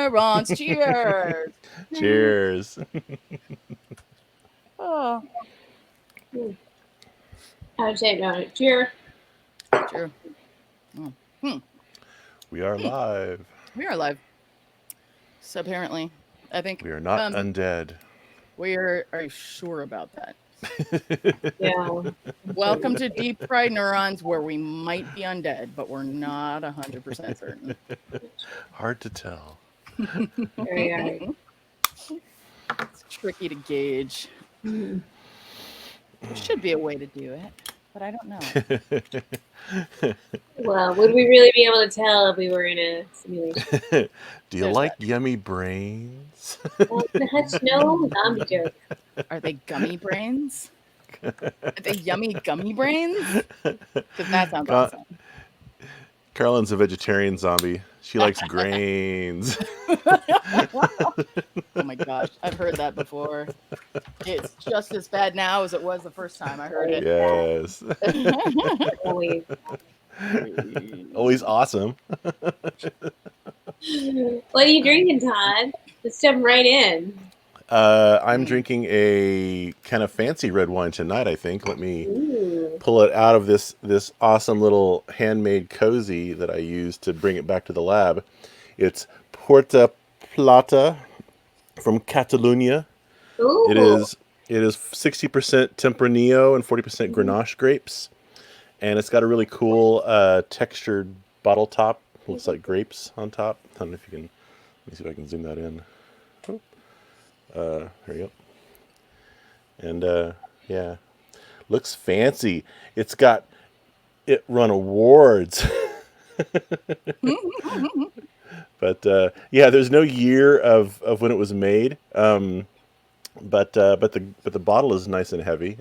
Neurons. Cheers. Cheers. Oh, I would say no. Cheer. cheers. Oh. We are live. We are live. So apparently, I think We are not undead. we're. Are you sure about that? Yeah. Welcome to Deep Fried Neurons, where we might be undead, but we're not 100% certain. Hard to tell. Very are. It's tricky to gauge. There should be a way to do it, but I don't know. Well, would we really be able to tell if we were in a simulation? Do you There's like that. yummy brains? No zombie joke. Are they gummy brains? Are they yummy gummy brains? Because that sounds Ca- awesome. Carolyn's a vegetarian zombie. She likes grains. Oh my gosh, I've heard that before. It's just as bad now as it was the first time I heard it. Yes. Always. Always awesome. What are you drinking, Todd? Let's jump right in. I'm drinking a kind of fancy red wine tonight, I think. Let me pull it out of this awesome little handmade cozy that I used to bring it back to the lab. It's Porta Plata from Catalunya. Ooh. It is 60% Tempranillo and 40% Grenache grapes, and it's got a really cool textured bottle top. Looks like grapes on top. I don't know if you can. Let me see if I can zoom that in. There you go. And yeah, looks fancy. It won awards. But yeah, there's no year of when it was made. But the bottle is nice and heavy.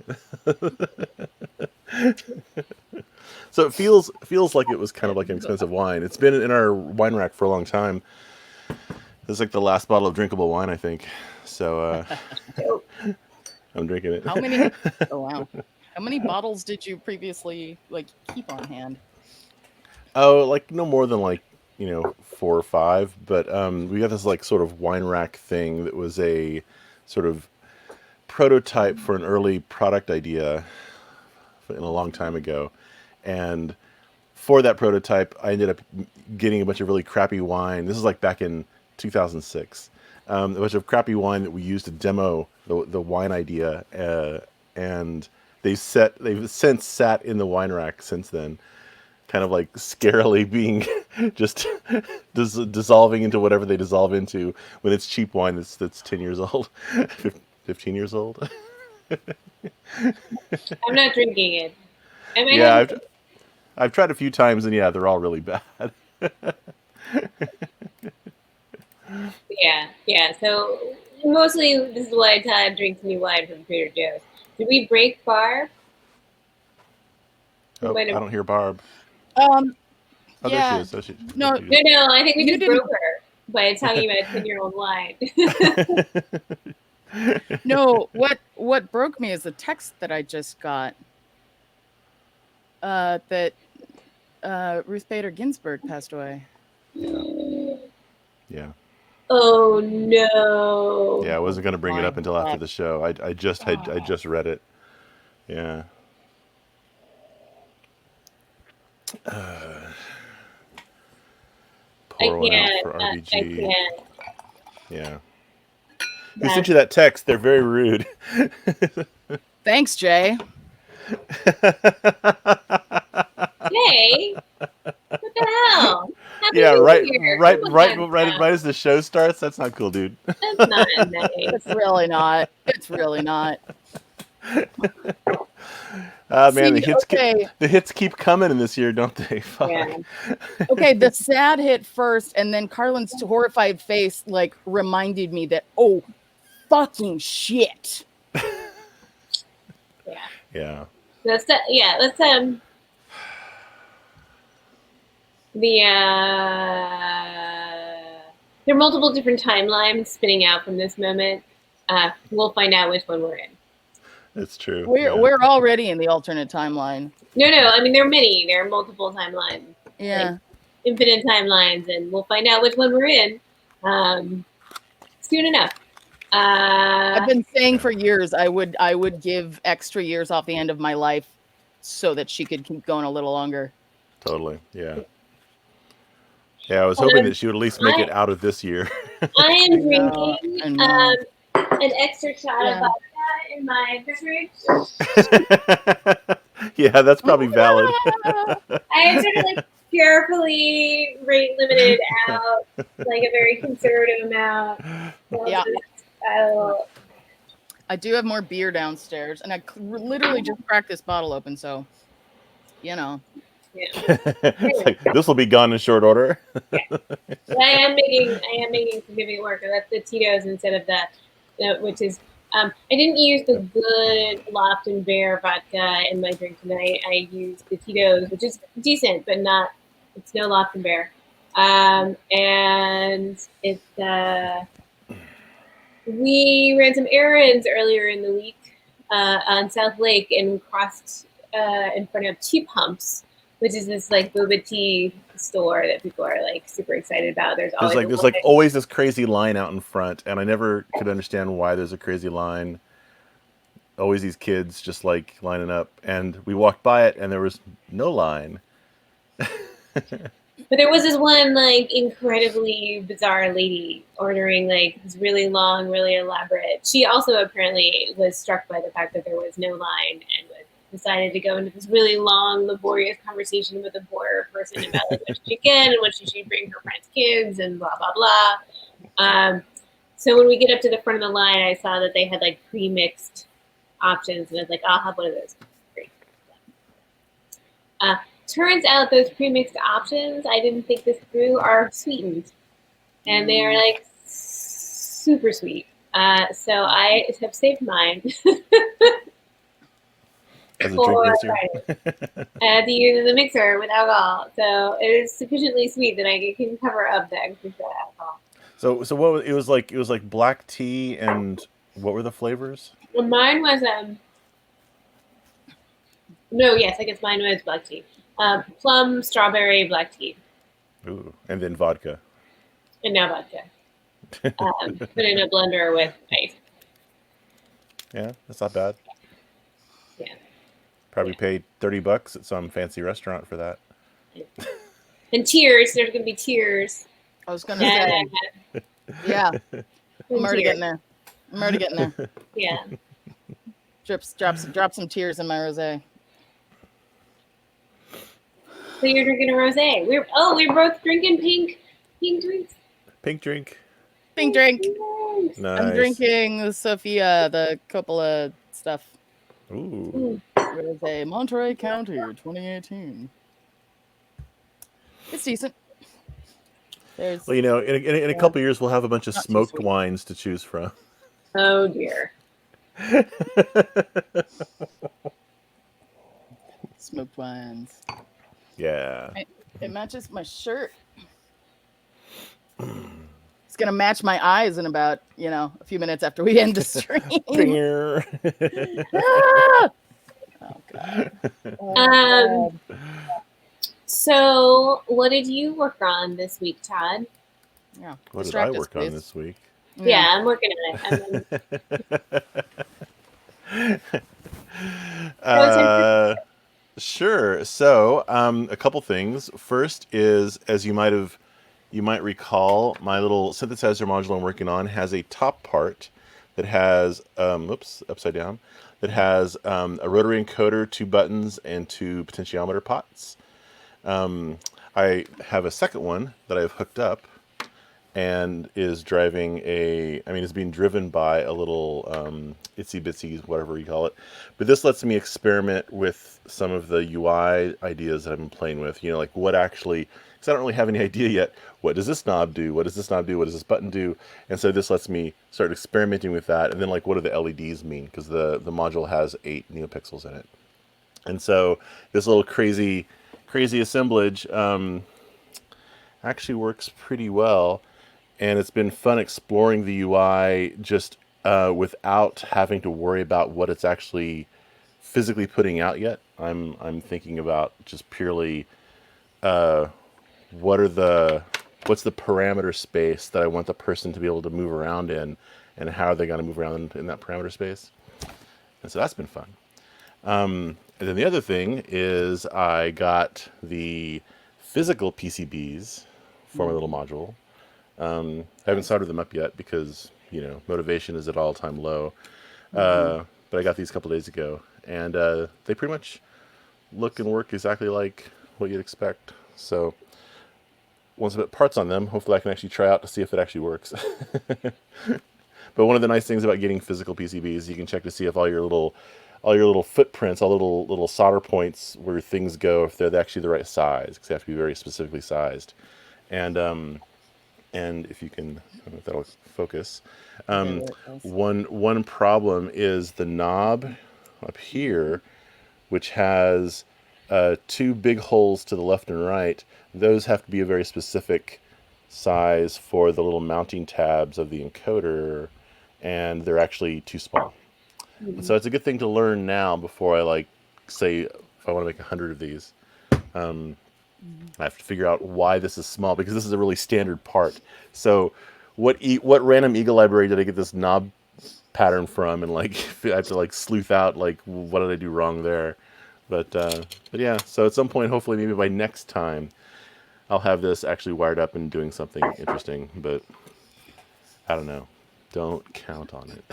So it feels like it was kind of like an expensive wine. It's been in our wine rack for a long time. It's like the last bottle of drinkable wine, I think. So I'm drinking it. How many? Oh wow! How many bottles did you previously keep on hand? Oh, like no more than 4 or 5. But we got this sort of wine rack thing that was a sort of prototype for an early product idea in a long time ago, and for that prototype, I ended up getting a bunch of really crappy wine. This is back in 2006. A bunch of crappy wine that we used to demo the wine idea, and they've since sat in the wine rack since then, kind of scarily being just dissolving into whatever they dissolve into when it's cheap wine that's 10 years old, 15 years old. I'm not drinking it. Yeah, I've tried a few times, and yeah, they're all really bad. Yeah. So mostly this is why Todd drinks new wine from Trader Joe's. Did we break Barb? Oh, I don't hear Barb. Yeah. There she is. No. No. I think we You just broke her by talking about 10-year-old wine. No, what broke me is the text that I just got. That Ruth Bader Ginsburg passed away. Yeah. Oh no. Yeah, I wasn't going to bring it up until after the show. I just read it. Yeah. Pour one out for RBG. I can't. Yeah. Who sent you that text? They're very rude. Thanks, Jay. Hey, what the hell? Yeah, right as the show starts. That's not cool, dude. That's not nice. It's really not. It's really not. Man, the hits keep coming in this year, don't they? Fuck. Yeah. Okay, the sad hit first, and then Carlin's horrified face reminded me that fucking shit. Yeah. Let's there are multiple different timelines spinning out from this moment. We'll find out which one we're in. It's true. We're already in the alternate timeline. No. I mean, there are many. There are multiple timelines. Yeah. Infinite timelines, and we'll find out which one we're in. Soon enough. I've been saying for years I would give extra years off the end of my life so that she could keep going a little longer. Totally. Yeah. Yeah, I was hoping that she would at least make it out of this year. I am I drinking know. an extra shot of vodka in my beverage. Yeah, that's probably valid. I had sort of like carefully rate limited out like a very conservative amount. So Yeah. I'll- I do have more beer downstairs, and I literally just cracked this bottle open, so you know. yeah. It's like, this will be gone in short order. But I am making significant work. That's the Tito's instead of the which is I didn't use the good Loft and Bear vodka in my drink tonight. I used the Tito's, which is decent, but not. It's no Loft and Bear, and it's. We ran some errands earlier in the week on South Lake and crossed in front of Tea Pumps, which is this like boba tea store that people are like super excited about. There's like always this crazy line out in front, and I never could understand why there's a crazy line. Always these kids just like lining up, and we walked by it, and there was no line. But there was this one like incredibly bizarre lady ordering like this really long, really elaborate. She also apparently was struck by the fact that there was no line and decided to go into this really long, laborious conversation with a border person about like, what she should get and what she should bring her friends' kids and blah blah blah. So when we get up to the front of the line, I saw that they had like pre-mixed options, and I was like, I'll have one of those. Great. Turns out those pre-mixed options, I didn't think this through, are sweetened. And they are like super sweet. So I have saved mine. As a drink mixer. To use as a mixer with alcohol. So it is sufficiently sweet that I can cover up the extra alcohol. So what it was like black tea, and what were the flavors? Well, mine was I guess mine was black tea. Plum, strawberry, black tea. Ooh, and then vodka. And now vodka. Put in a blender with ice. Yeah, that's not bad. Yeah. Probably paid $30 at some fancy restaurant for that. And tears. There's going to be tears. I was going to say. Yeah. I'm already getting there. Yeah. Drop some tears in my rosé. So you're drinking a rosé. We're both drinking pink drinks. Pink drink. Pink drink. Nice. I'm drinking the Sophia, the Coppola stuff. Ooh. Rosé, Monterey County, 2018. It's decent. Well, in a couple of years, we'll have a bunch of smoked wines to choose from. Oh dear. Smoked wines. Yeah. It matches my shirt. It's gonna match my eyes in about a few minutes after we end the stream. Ah! Oh God. So what did you work on this week, Todd? Yeah. What did I work on this week? Yeah, I'm working on it. Sure. So, a couple things. First is, as you might recall, my little synthesizer module I'm working on has a top part that has, upside down, that has a rotary encoder, 2 buttons, and 2 potentiometer pots. I have a second one that I've hooked up and is is being driven by a little itsy bitsy, whatever you call it. But this lets me experiment with some of the UI ideas that I've been playing with. Like what actually, because I don't really have any idea yet. What does this knob do? What does this knob do? What does this button do? And so this lets me start experimenting with that. And then like, what do the LEDs mean? Because the module has 8 neopixels in it. And so this little crazy assemblage actually works pretty well. And it's been fun exploring the UI just without having to worry about what it's actually physically putting out yet. I'm thinking about just purely what are the what's the parameter space that I want the person to be able to move around in, and how are they going to move around in that parameter space. And so that's been fun. And then the other thing is I got the physical PCBs for my little module. I haven't soldered them up yet because, motivation is at all-time low. But I got these a couple days ago, and they pretty much look and work exactly like what you'd expect. So once I put parts on them, hopefully I can actually try out to see if it actually works. But one of the nice things about getting physical PCBs, you can check to see if all your little footprints, all little solder points where things go, if they're actually the right size, because they have to be very specifically sized. And if you can, I don't know if that'll focus. One problem is the knob up here, which has 2 big holes to the left and right. Those have to be a very specific size for the little mounting tabs of the encoder, and they're actually too small. So it's a good thing to learn now before I say if I want to make 100 of these. I have to figure out why this is small, because this is a really standard part. So what random Eagle library did I get this knob pattern from, and I have to sleuth out what did I do wrong there. But yeah, so at some point, hopefully maybe by next time, I'll have this actually wired up and doing something interesting, but I don't know. Don't count on it.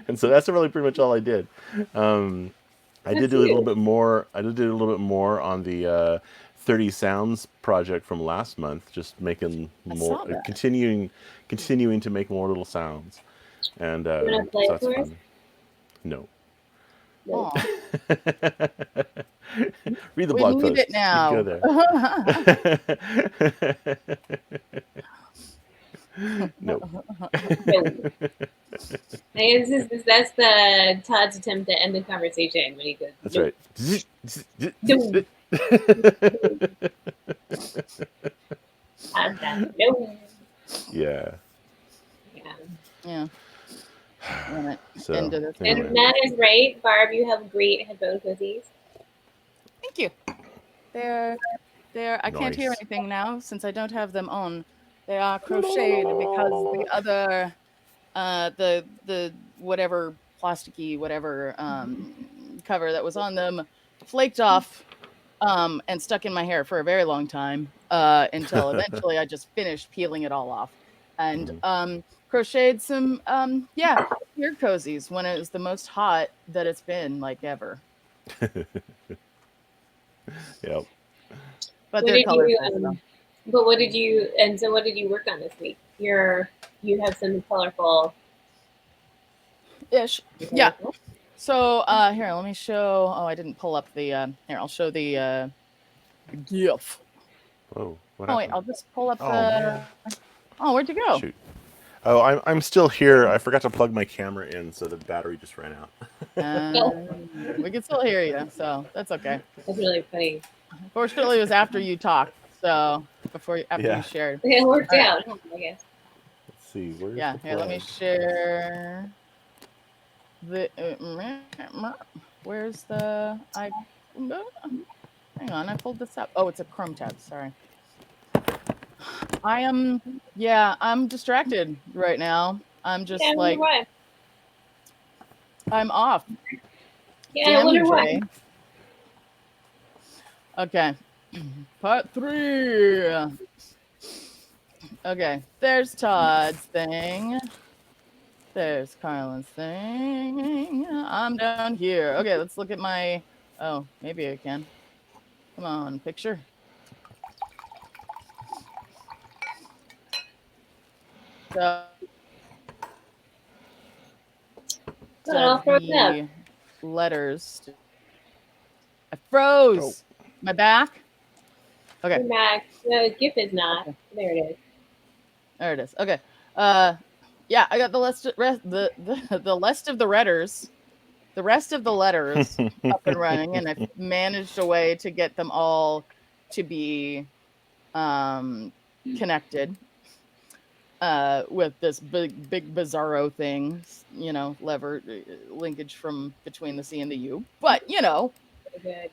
And so that's really pretty much all I did. I did do a little bit more. I did do a little bit more on the 30 Sounds project from last month, just making more, continuing to make more little sounds. And You so that's fun. No. No. Read the We blog need post. it now. You can go there. No. I guess that's the Todd's attempt to end the conversation when he goes. That's nope. right. No. Todd, that. No. Yeah. Yeah. So, End of this. anyway. And Matt is right. Barb, you have great headphone cozies. Thank you. They're I can't hear Nice. anything now since I don't have them on. They are crocheted because the other the whatever plasticky whatever cover that was on them flaked off and stuck in my hair for a very long time until eventually I just finished peeling it all off. And crocheted some ear cozies when it was the most hot that it's been ever. Yep. But What they're did you, colorful. but what did you work on this week? You have some colorful Ish. Yeah. So here, let me show. Oh, I didn't pull up the. Here, I'll show the GIF. Whoa. What Oh wait, happened? I'll just pull up Oh, the. man. Oh, where'd you go? Shoot. Oh, I'm still here. I forgot to plug my camera in, so the battery just ran out. We can still hear you, so that's okay. That's really funny. Fortunately, it was after you talked, so after you shared. It worked All right. out, I guess. Let's see. Where's Yeah. the Here, let me plug? share. Where's the hang on, I pulled this up. Oh, it's a Chrome tab. Sorry. I'm distracted right now. I'm just Yeah, I wonder why. I'm off. Yeah, Damn I wonder you, why. Jay. Okay. Part 3. Okay. There's Todd's thing. There's Carlin's thing. I'm down here. Okay, let's look at my... Oh, maybe I can. Come on, picture. So... I'll throw it up. the letters. I froze. My back. Okay. You're back. The GIF is not. Okay. There it is. There it is. Okay. Yeah, I got the rest of the letters. The rest of the letters up and running, and I've managed a way to get them all to be connected with this big bizarro thing, lever linkage from between the C and the U. But Good.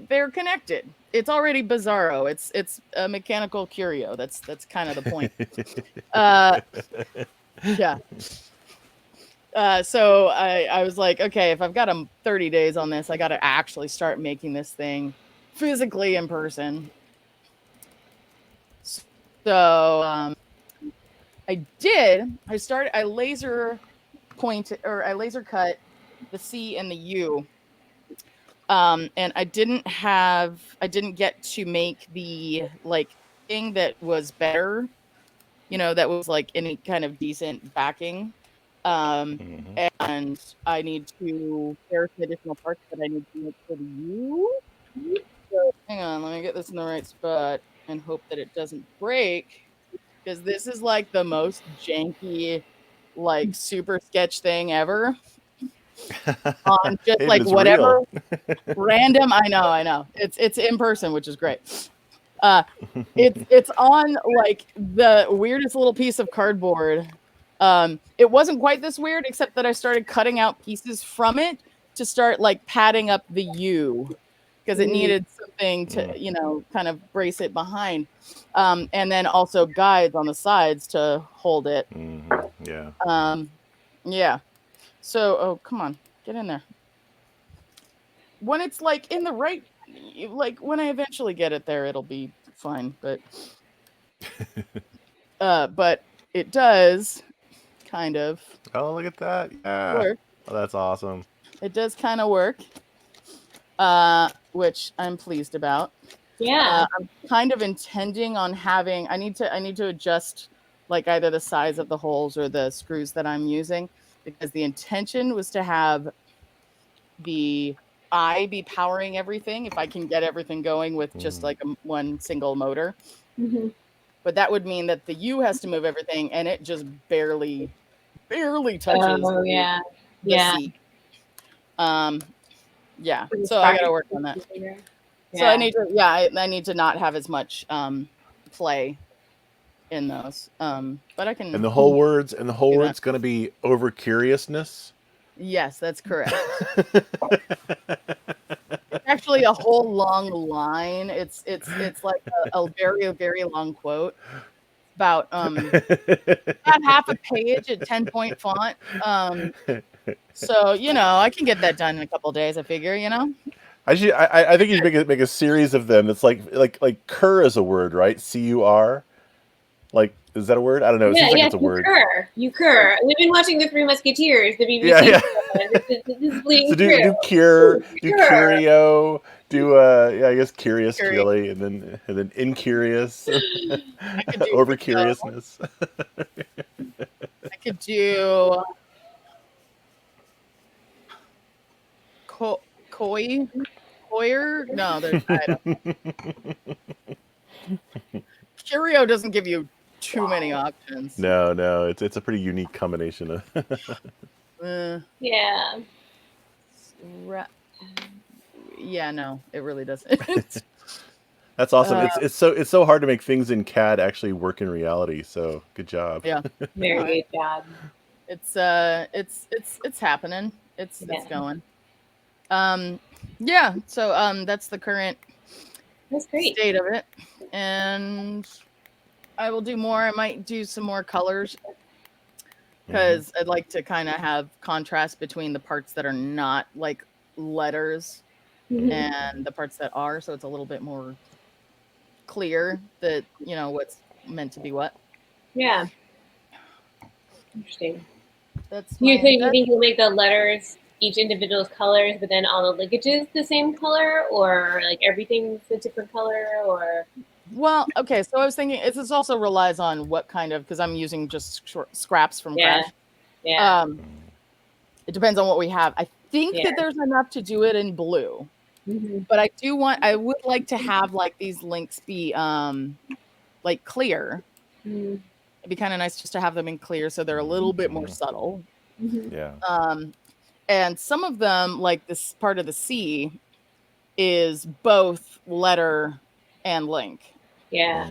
They're connected. It's already bizarro. It's a mechanical curio. That's kind of the point. Yeah. So I was like, okay, if I've got 30 days on this, I got to actually start making this thing physically in person. So I did. I laser I laser cut the C and the U. And I didn't get to make the like thing that was better, that was like any kind of decent backing. And I need to, there are some additional parts that I need to make for the U. So hang on, let me get this in the right spot and hope that it doesn't break, because this is like the most janky, like super sketch thing ever on just Hey, but like it's real. whatever random. I know. It's in person, which is great. It's on like the weirdest little piece of cardboard. It wasn't quite this weird, except that I started cutting out pieces from it to start like padding up the U, because it needed something to, kind of brace it behind. And then also guides on the sides to hold it. Yeah. Yeah. So, oh, come on, get in there. When it's like in the right, like when I eventually get it there, it'll be fine. But it does kind of Oh, look at that. Yeah. work. Oh, that's awesome. It does kind of work, which I'm pleased about. Yeah. I'm kind of intending on having. I need to adjust like either the size of the holes or the screws that I'm using, because the intention was to have the I be powering everything if I can get everything going with just like one single motor. Mm-hmm. But that would mean that the U has to move everything, and it just barely touches Oh yeah. the Yeah. seat. Yeah. So I got to work on that. Yeah. So I need to, I need to not have as much play in those. But I can. And the whole word's do that. going to be over curiousness. Yes, that's correct. It's actually a whole long line. It's like a very very long quote about half a page at 10-point font. So I can get that done in a couple of days. I figure. I think you should make a series of them. It's like cur is a word, right? CUR. Like, is that a word? I don't know. It seems like it's a word. You cur. We've been watching The Three Musketeers, the BBC. Yeah. This is bleeding So through. do curio, I guess curious, really, and then incurious, over curiousness. I could do coyer. No, I don't know. Curio doesn't give you too many options. No, it's a pretty unique combination of. Yeah. Yeah, no, it really doesn't. That's awesome. It's so hard to make things in CAD actually work in reality. So good job. Yeah, very good job. It's happening. It's going. Yeah. So that's the current state of it, and I will do more. I might do some more colors, because I'd like to kind of have contrast between the parts that are not like letters and the parts that are, so it's a little bit more clear that what's meant to be what. Yeah. Interesting. That's you think you'll make the letters each individual's colors, but then all the linkages the same color, or like everything's a different color, or? Well, okay, so I was thinking this also relies on what kind of, because I'm using just scraps from Crash. Yeah. It depends on what we have. I think that there's enough to do it in blue, but I would like to have like these links be like clear. It'd be kind of nice just to have them in clear, so they're a little bit more subtle. Yeah. And some of them, like this part of the C, is both letter and link. Yeah.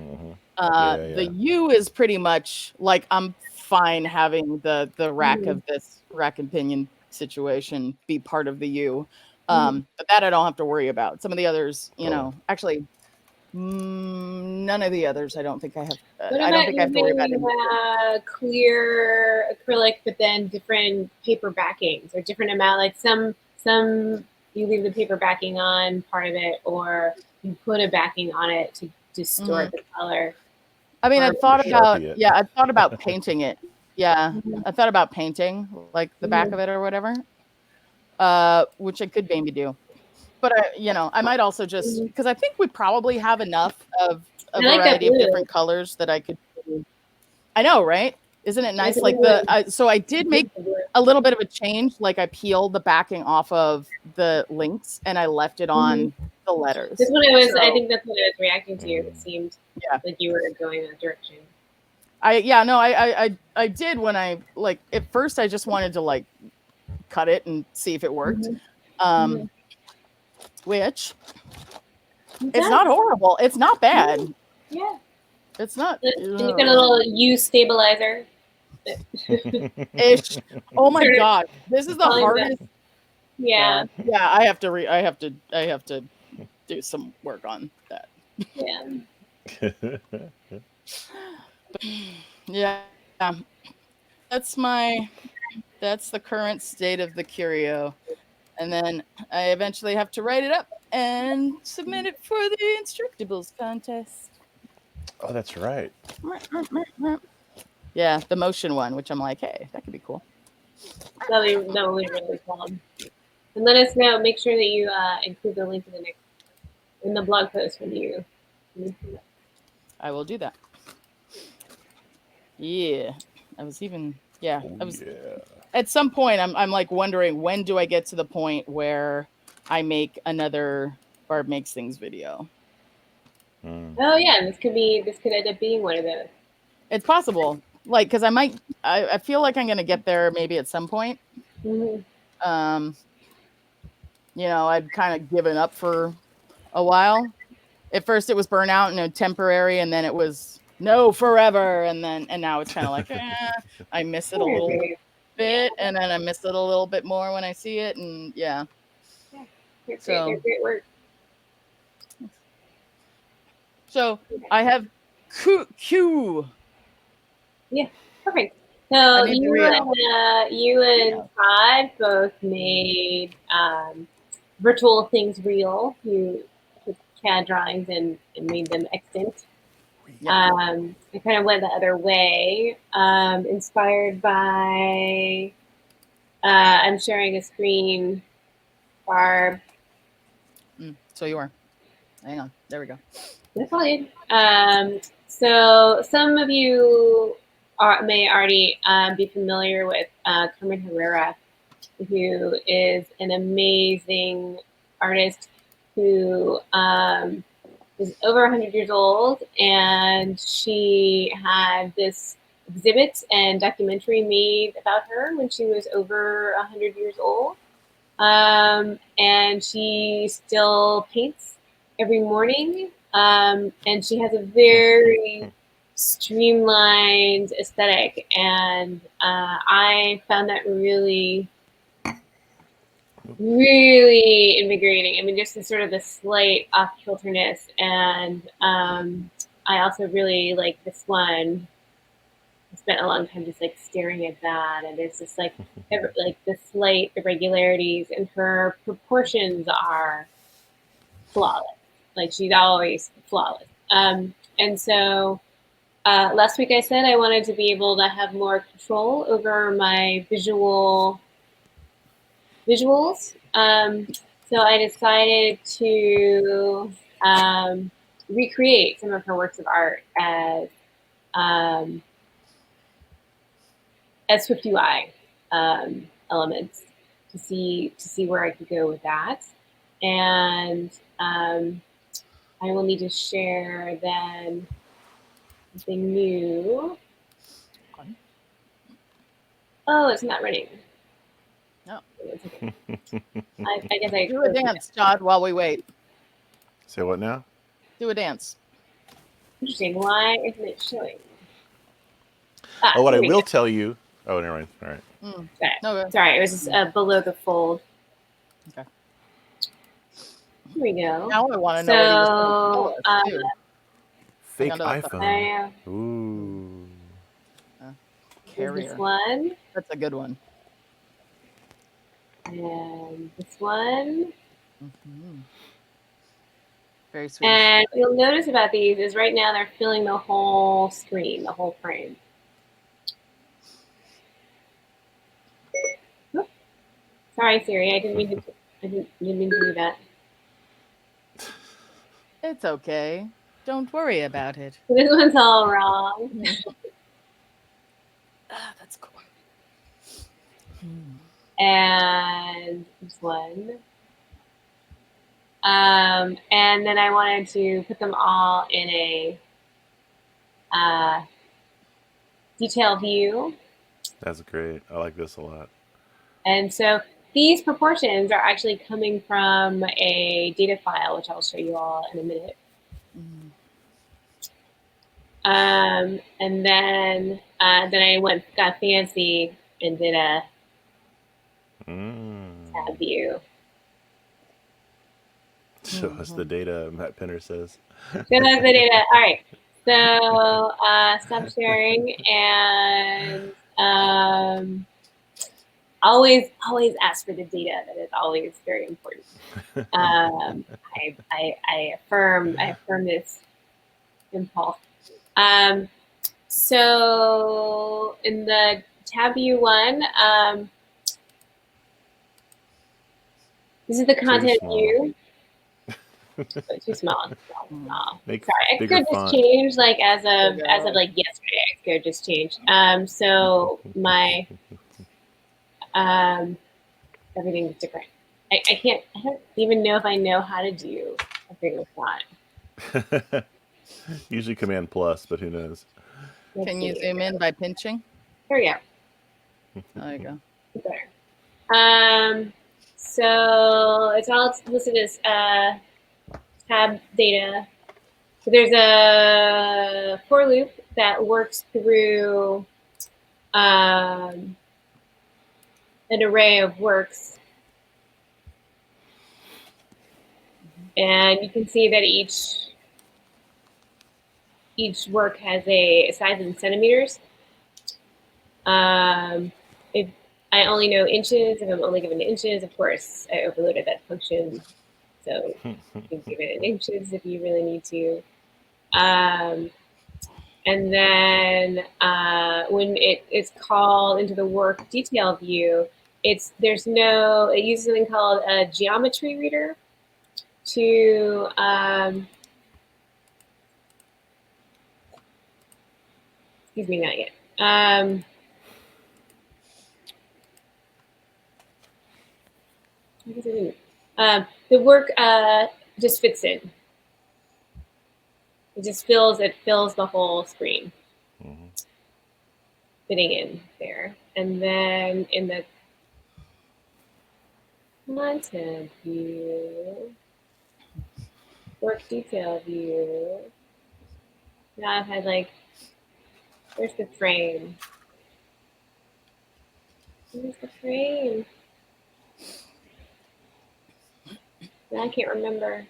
The U is pretty much like I'm fine having the rack of this rack and pinion situation be part of the U, But that I don't have to worry about. Some of the others, Cool. actually, none of the others. I don't think I have. What I don't about think I have to worry about using any. clear acrylic, but then different paper backings or different amount? Like some you leave the paper backing on part of it, or you put a backing on it to Mhm. distort the color. I mean, Or Sharpie it. I thought about painting it. Yeah, Mhm, I thought about painting like the back mhm, of it or whatever. Which I could maybe do. But I might also just mhm. because I think we probably have enough of a I like that variety of blue. different colors that I could. I know, right? Isn't it I like nice? the Like blue one. so I did make Beautiful blue. a little bit of a change. Like I peeled the backing off of the links and I left it Mhm. on the That's letters. what I was. I So think that's what I was reacting to. Mm. It seemed yeah, like you were going in that direction. I did when I like at first I just wanted to like cut it and see if it worked. Mhm, Um, mhm. which It it's not does. horrible. It's not bad. Mhm. Yeah. It's not And you got a little U stabilizer. ish. Oh my Sort of god, this is the calling that. hardest. Yeah. Yeah, I have to do some work on that. Yeah. Yeah, that's my that's the current state of the curio, and then I eventually have to write it up and submit it for the Instructables contest. Oh, that's right. Yeah, the motion one, which I'm like, hey, that could be cool. That'll be really fun. And let us know. Make sure that you include the link in the blog post when you. I will do that. Yeah, yeah, Oh I was yeah. at some point. I'm like wondering when do I get to the point where I make another Barb Makes Things video. Mm. Oh yeah, this could end up being one of those. It's possible, like because I feel like I'm gonna get there maybe at some point. Mm-hmm. Um, I'd kind of given up for a while. At first, it was burnout and temporary, and then it was no forever, and now it's kind of like I miss it a little Yeah, bit, and then I miss it a little bit more when I see it, and yeah. yeah, they're great. They're So great work. so I have Q. Yeah, perfect. I So need the reel. you and Yeah. Todd both made virtual things real. You took CAD drawings and made them extant. Yep. I kind of went the other way, inspired by. I'm sharing a screen, Barb. So you are. Hang on. There we go. That's all good. So some of you may already be familiar with Carmen Herrera, who is an amazing artist who is over 100 years old, and she had this exhibit and documentary made about her when she was over 100 years old. And she still paints every morning, and she has a very streamlined aesthetic, and I found that really invigorating. I mean, just the sort of the slight off kilterness, and I also really like this one. I spent a long time just like staring at that, and there's just like the slight irregularities, and her proportions are flawless. Like she's always flawless. And so last week I said I wanted to be able to have more control over my visuals. So I decided to recreate some of her works of art um, as Swift UI elements to see where I could go with that, and I will need to share then something new. Oh, it's not running. No. Okay. I guess I Do a closed it. dance, Todd, while we wait. Say what now? Do a dance. Interesting. Why isn't it showing? Oh, what I Here we will go. tell you. Oh, never mind. All right. Mm. Sorry. No, Sorry, it was just below the fold. okay. Here we go. Now I want to know what he was going to tell So us too. Like Fake under the phone. iPhone. Hmm. Ooh. There's this Carrier. one, That's a good one. and this one. Hmm. Very Swedish. And what you'll notice about these is right now they're filling the whole screen, the whole frame. Oops. Sorry, Siri, I didn't mean to do that. It's okay. Don't worry about it. This one's all wrong. That's cool. And this one. And then I wanted to put them all in a detail view. That's great. I like this a lot. And so these proportions are actually coming from a data file, which I'll show you all in a minute. And then I got fancy and did a tab view. Show us the data, Matt Penner says. Show us the data. All right. So stop sharing and always ask for the data. That is always very important. I affirm this impulse. So in the tab view one, this is the content view. Too small. Make Sorry, bigger Xcode just font. changed like as of like yesterday. Xcode just changed. So my everything's different. I don't even know if I know how to do a bigger font. Usually Command plus, but who knows? Can you zoom in by pinching? Here we go. There you go. Better. So it's all listed as tab data. So there's a for loop that works through an array of works. And you can see that each work has a size in centimeters. If I only know inches, if I'm only given inches, of course, I overloaded that function. So you can give it in inches if you really need to. And then when it's called into the work detail view, it uses something called a geometry reader to excuse me, not yet. The work just fits in. It fills the whole screen, fitting in there. And then in the content view, work detail view, now I've had like, where's the frame? Where's the frame? Now I can't remember.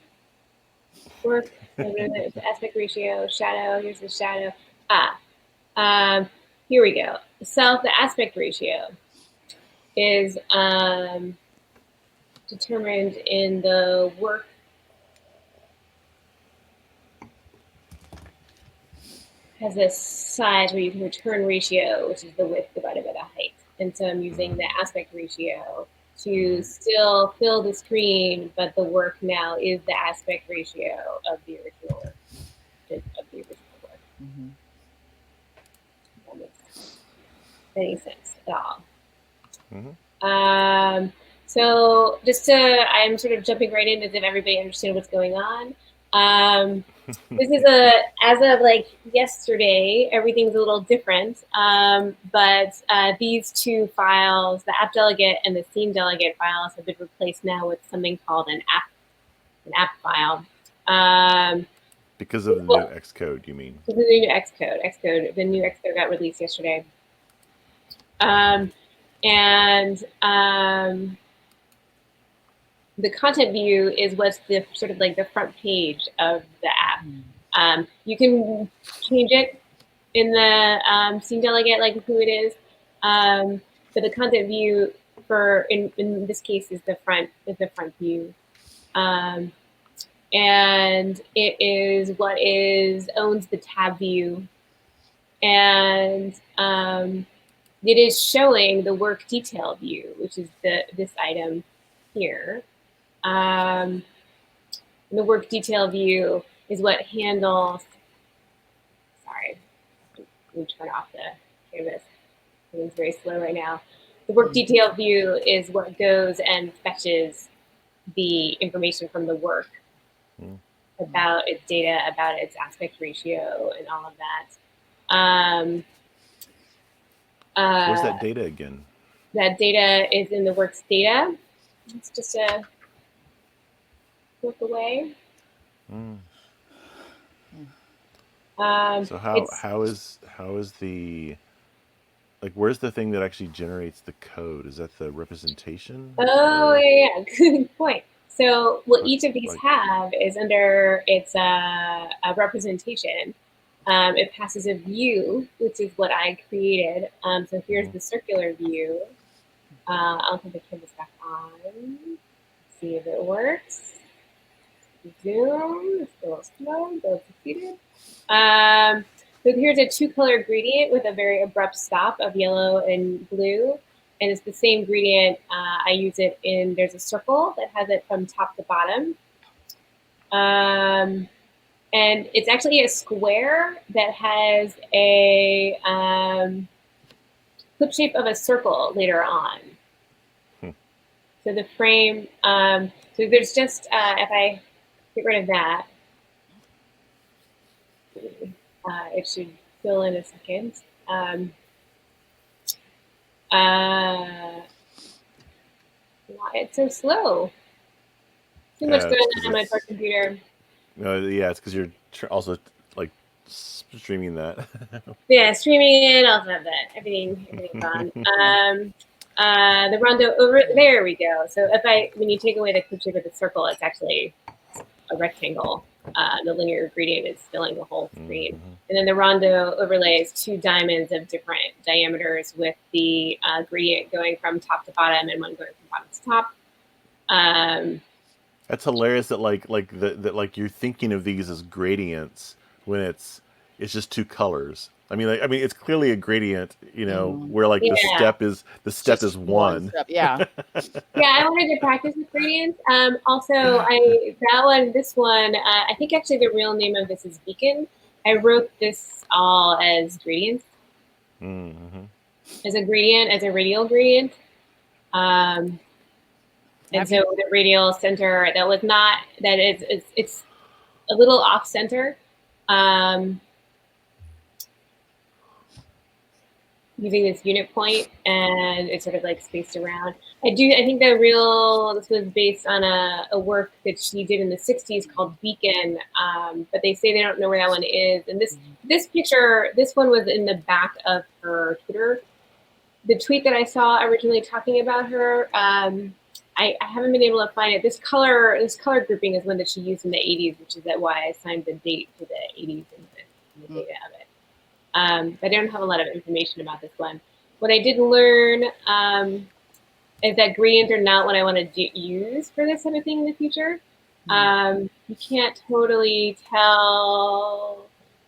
Work, aspect ratio, shadow, here's the shadow. Here we go. The aspect ratio is determined in the work has this size where you can return ratio, which is the width divided by the height. And so I'm using the aspect ratio to still fill the screen, but the work now is the aspect ratio of the original work. Mm-hmm. That makes any sense at all. Mm-hmm. So I'm sort of jumping right in as if everybody understood what's going on. This is as of like yesterday, everything's a little different. But these two files, the app delegate and the scene delegate files, have been replaced now with something called an app file. Because of the new Xcode, you mean? The new Xcode. The new Xcode got released yesterday. the content view is what's the sort of like the front page of the app. You can change it in the scene delegate, like who it is, but the content view for in this case is the front view, and it is what owns the tab view, and it is showing the work detail view, which is this item here. The work detail view is what handles. Sorry, let me turn off the canvas. It's very slow right now. The work detail view is what goes and fetches the information from the work about its data, about its aspect ratio, and all of that. Where's that data again? That data is in the works data. It's just a click away. So how is the, like, where's the thing that actually generates the code? Is that the representation? Oh, yeah, good point. So what each of these have is under its a representation. It passes a view, which is what I created. So here's the circular view. I'll put the canvas back on. See if it works. Zoom. It's a little slow, but succeeded. So here's a 2-color gradient with a very abrupt stop of yellow and blue. And it's the same gradient. I use it in, there's a circle that has it from top to bottom. And it's actually a square that has a clip shape of a circle later on. So the frame, so there's just, if I get rid of that, it should fill in a second. Why it's so slow? Too much going on my poor computer. No, yeah, it's because you're also like streaming that. Yeah, streaming it. Also have that. Everything's on. The rondo over there we go. So when you take away the clip shape of the circle, it's actually a rectangle. The linear gradient is filling the whole screen. And then the rondo overlays 2 diamonds of different diameters with the gradient going from top to bottom and one going from bottom to top. That's hilarious that like you're thinking of these as gradients when it's just 2 colors. I mean, it's clearly a gradient, where like the step is one. Step, yeah. Yeah, I wanted to practice with gradients. Also, this one, I think actually the real name of this is Beacon. I wrote this all as gradients, as a gradient, as a radial gradient. And so the radial center it's a little off center. Using this unit point, and it's sort of like spaced around. I think this was based on a work that she did in the 60s called Beacon, but they say they don't know where that one is. And this picture, this one was in the back of her Twitter. The tweet that I saw originally talking about her, I haven't been able to find it. This color grouping is one that she used in the 80s, which is why I assigned the date to the 80s in the data of it. But I don't have a lot of information about this one. What I did learn is that gradients are not what I want to use for this sort of thing in the future. You can't totally tell,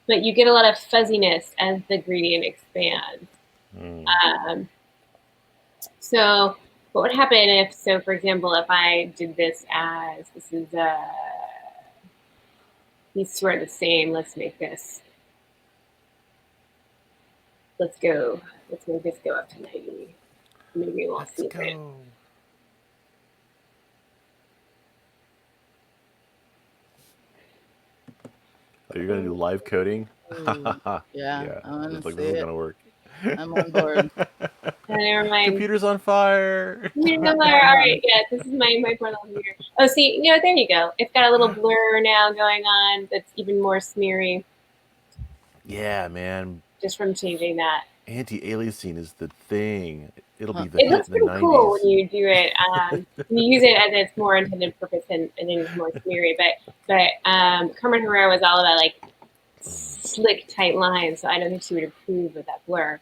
but you get a lot of fuzziness as the gradient expands. So what would happen for example, if I did this as, these two are the same, let's make this. Let's make this go up to 90. Maybe we'll see it. Oh, you're gonna do live coding? Yeah, I want to see this is gonna work. I'm on board. Never mind. Computer's on fire. All right, yeah, this is my portable computer. Oh, see, there you go. It's got a little blur now going on that's even more smeary. Yeah, man. Just from changing that. Anti-aliasing is the thing. It'll Huh. be the It hit looks in the pretty cool when 90s. you do it. When you use it as its more intended purpose and then it's more smeary. But Carmen Herrera was all about like slick, tight lines, so I don't think she would approve of that blur.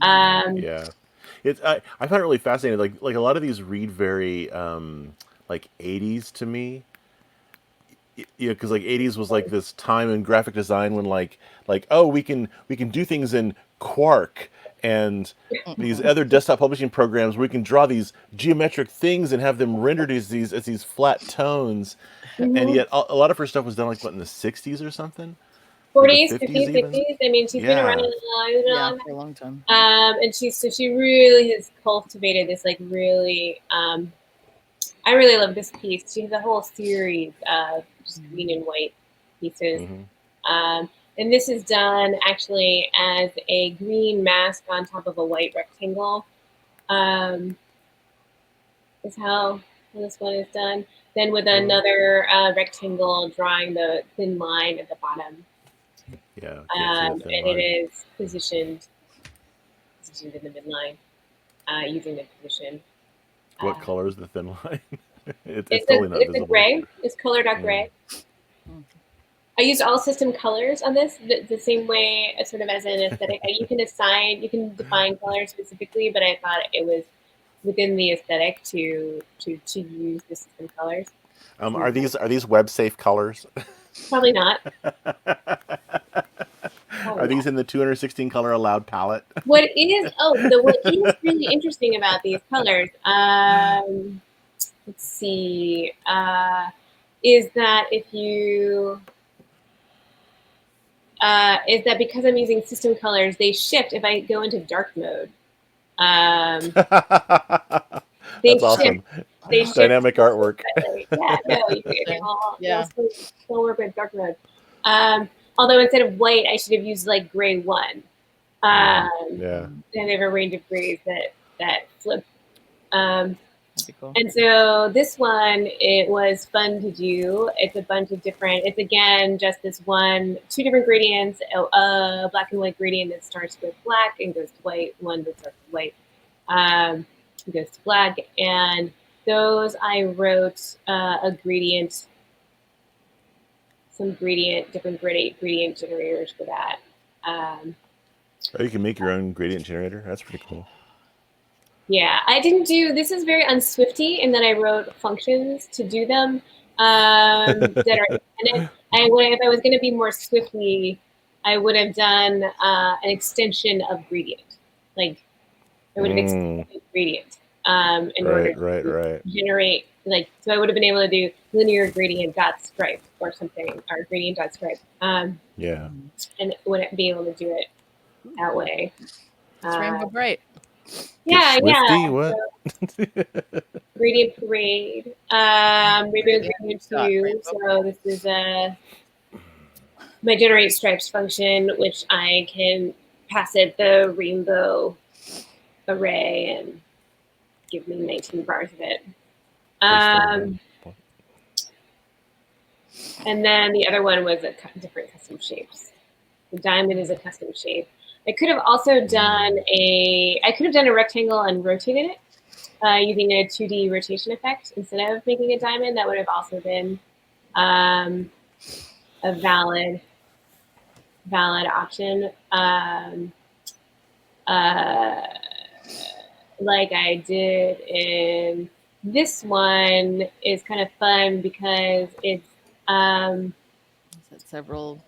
Um, Yeah, it's I find it really fascinating. Like a lot of these read very like 80s to me. Yeah, because like 80s was like this time in graphic design when like oh we can do things in Quark and these other desktop publishing programs where we can draw these geometric things and have them rendered as these flat tones, and mhm. yet a lot of her stuff was done like what in the 60s or something, or the 40s, 50s 50s, even. 60s. I mean, she's been around Yeah. a Yeah, long for a long time. and she really has cultivated this like really. I really love this piece. She has a whole series of just green and white pieces. Hmm. Um, and this is done actually as a green mask on top of a white rectangle. Um, is how this one is done. Then with Hmm. another rectangle drawing the thin line at the bottom. Yeah, can't see the thin And it line. is positioned in the midline using the position. What Uh, color is the thin line? It's totally not it's a visible. gray. It's colored out Mm. gray. I used all system colors on this the same way, sort of as an aesthetic. You can define colors specifically, but I thought it was within the aesthetic to use the system colors. Are these web safe colors? Probably not. Are Probably these not. in the 216 color allowed palette? What is really interesting about these colors, let's see, is that if you is that because I'm using system colors, they shift if I go into dark mode. Um, they That's shift. awesome. They shift Dynamic artwork. slightly. Yeah, no, Interesting. they'll Yeah. still work with dark mode. Um, Although instead of white, I should have used like gray one. Hmm. Um, Yeah. and they have a range of grays that flip. Um, That'd be cool. and so this one, it was fun to do. It's a bunch of different. It's again just this two different gradients. A black and white gradient that starts with black and goes to white. One that starts with white um, goes to black. And those I wrote a gradient, different gradient generators for that. Um, Oh, you can make your own gradient generator. That's pretty cool. Yeah, I didn't do. This is very unswifty in that I wrote functions to do them that are independent. If I was going to be more swiftly, I would have done an extension of gradient. Like I would have Mm, extended gradient in order right, right, to right. generate so I would have been able to do linear gradient dot stripe or something or gradient dot stripe Yeah. and wouldn't be able to do it that way. It's Uh, Rainbow Bright. Get yeah. swifty. What? Gradient Parade, Rainbow Gradient Gradient dot 2. Rainbow So this is my generate stripes function, which I can pass it the rainbow array and give me 19 bars of it. Place them. Um, and then the other one was different custom shapes. The diamond is a custom shape. I could have also done Mm. a rectangle and rotated it using a 2D rotation effect instead of making a diamond. That would have also been um, a valid option. Uh, like I did in this one is kind of fun because it's um, Is that several?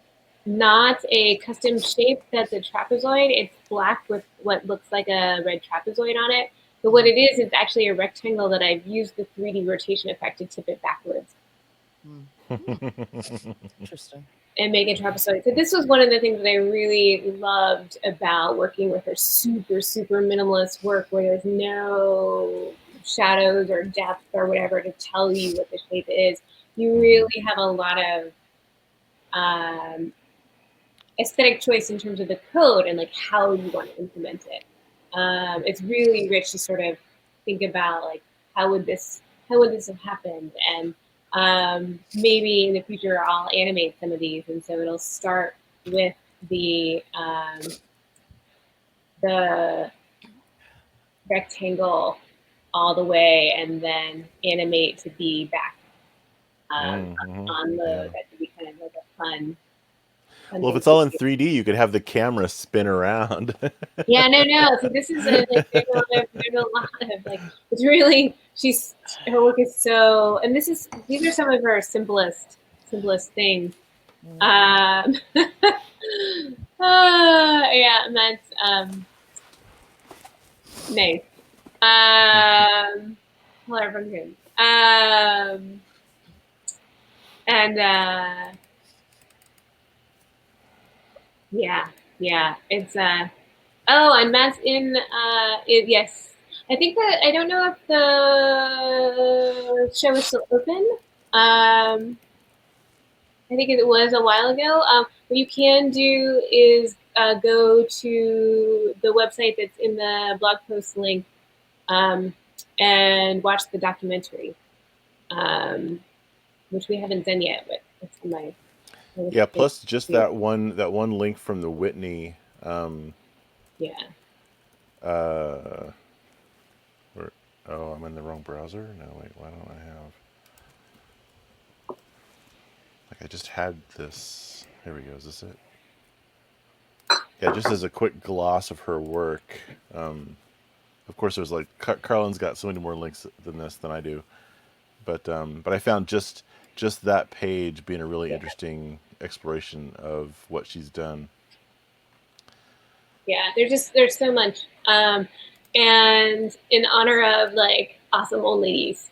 not a custom shape that's a trapezoid. It's black with what looks like a red trapezoid on it. But what it is actually a rectangle that I've used the 3D rotation effect to tip it backwards. Hmm. Interesting. And make a trapezoid. So this was one of the things that I really loved about working with her super, super minimalist work where there's no shadows or depth or whatever to tell you what the shape is. You really have a lot of um, aesthetic choice in terms of the code and like how you want to implement it. It's really rich to sort of think about like how would this have happened and maybe in the future I'll animate some of these and so it'll start with the the rectangle all the way and then animate to be back on Yeah. the, that would be kind of like a fun Well, if thing it's to all in do. 3D, you could have the camera spin around. Yeah, no. So this is like there's a lot of like it's really her work is so, and these are some of her simplest things. Yeah, and that's nice. Well, everyone's good. And yeah, it's oh, and Matt's in yes. I think that I don't know if the show is still open. I think it was a while ago. What you can do is go to the website that's in the blog post link and watch the documentary, which we haven't done yet, but it's on my list Yeah, to plus just do. that one link from the Whitney. Yeah. Uh, where, oh, I'm in the wrong browser. No, wait. Why don't I have? Like I just had this. Here we go. Is this it? Yeah, just as a quick gloss of her work. Of course, there's like Carlin's got so many more links than this than I do, but I found just that page being a really interesting exploration of what she's done. Yeah, there's so much. And in honor of like awesome old ladies,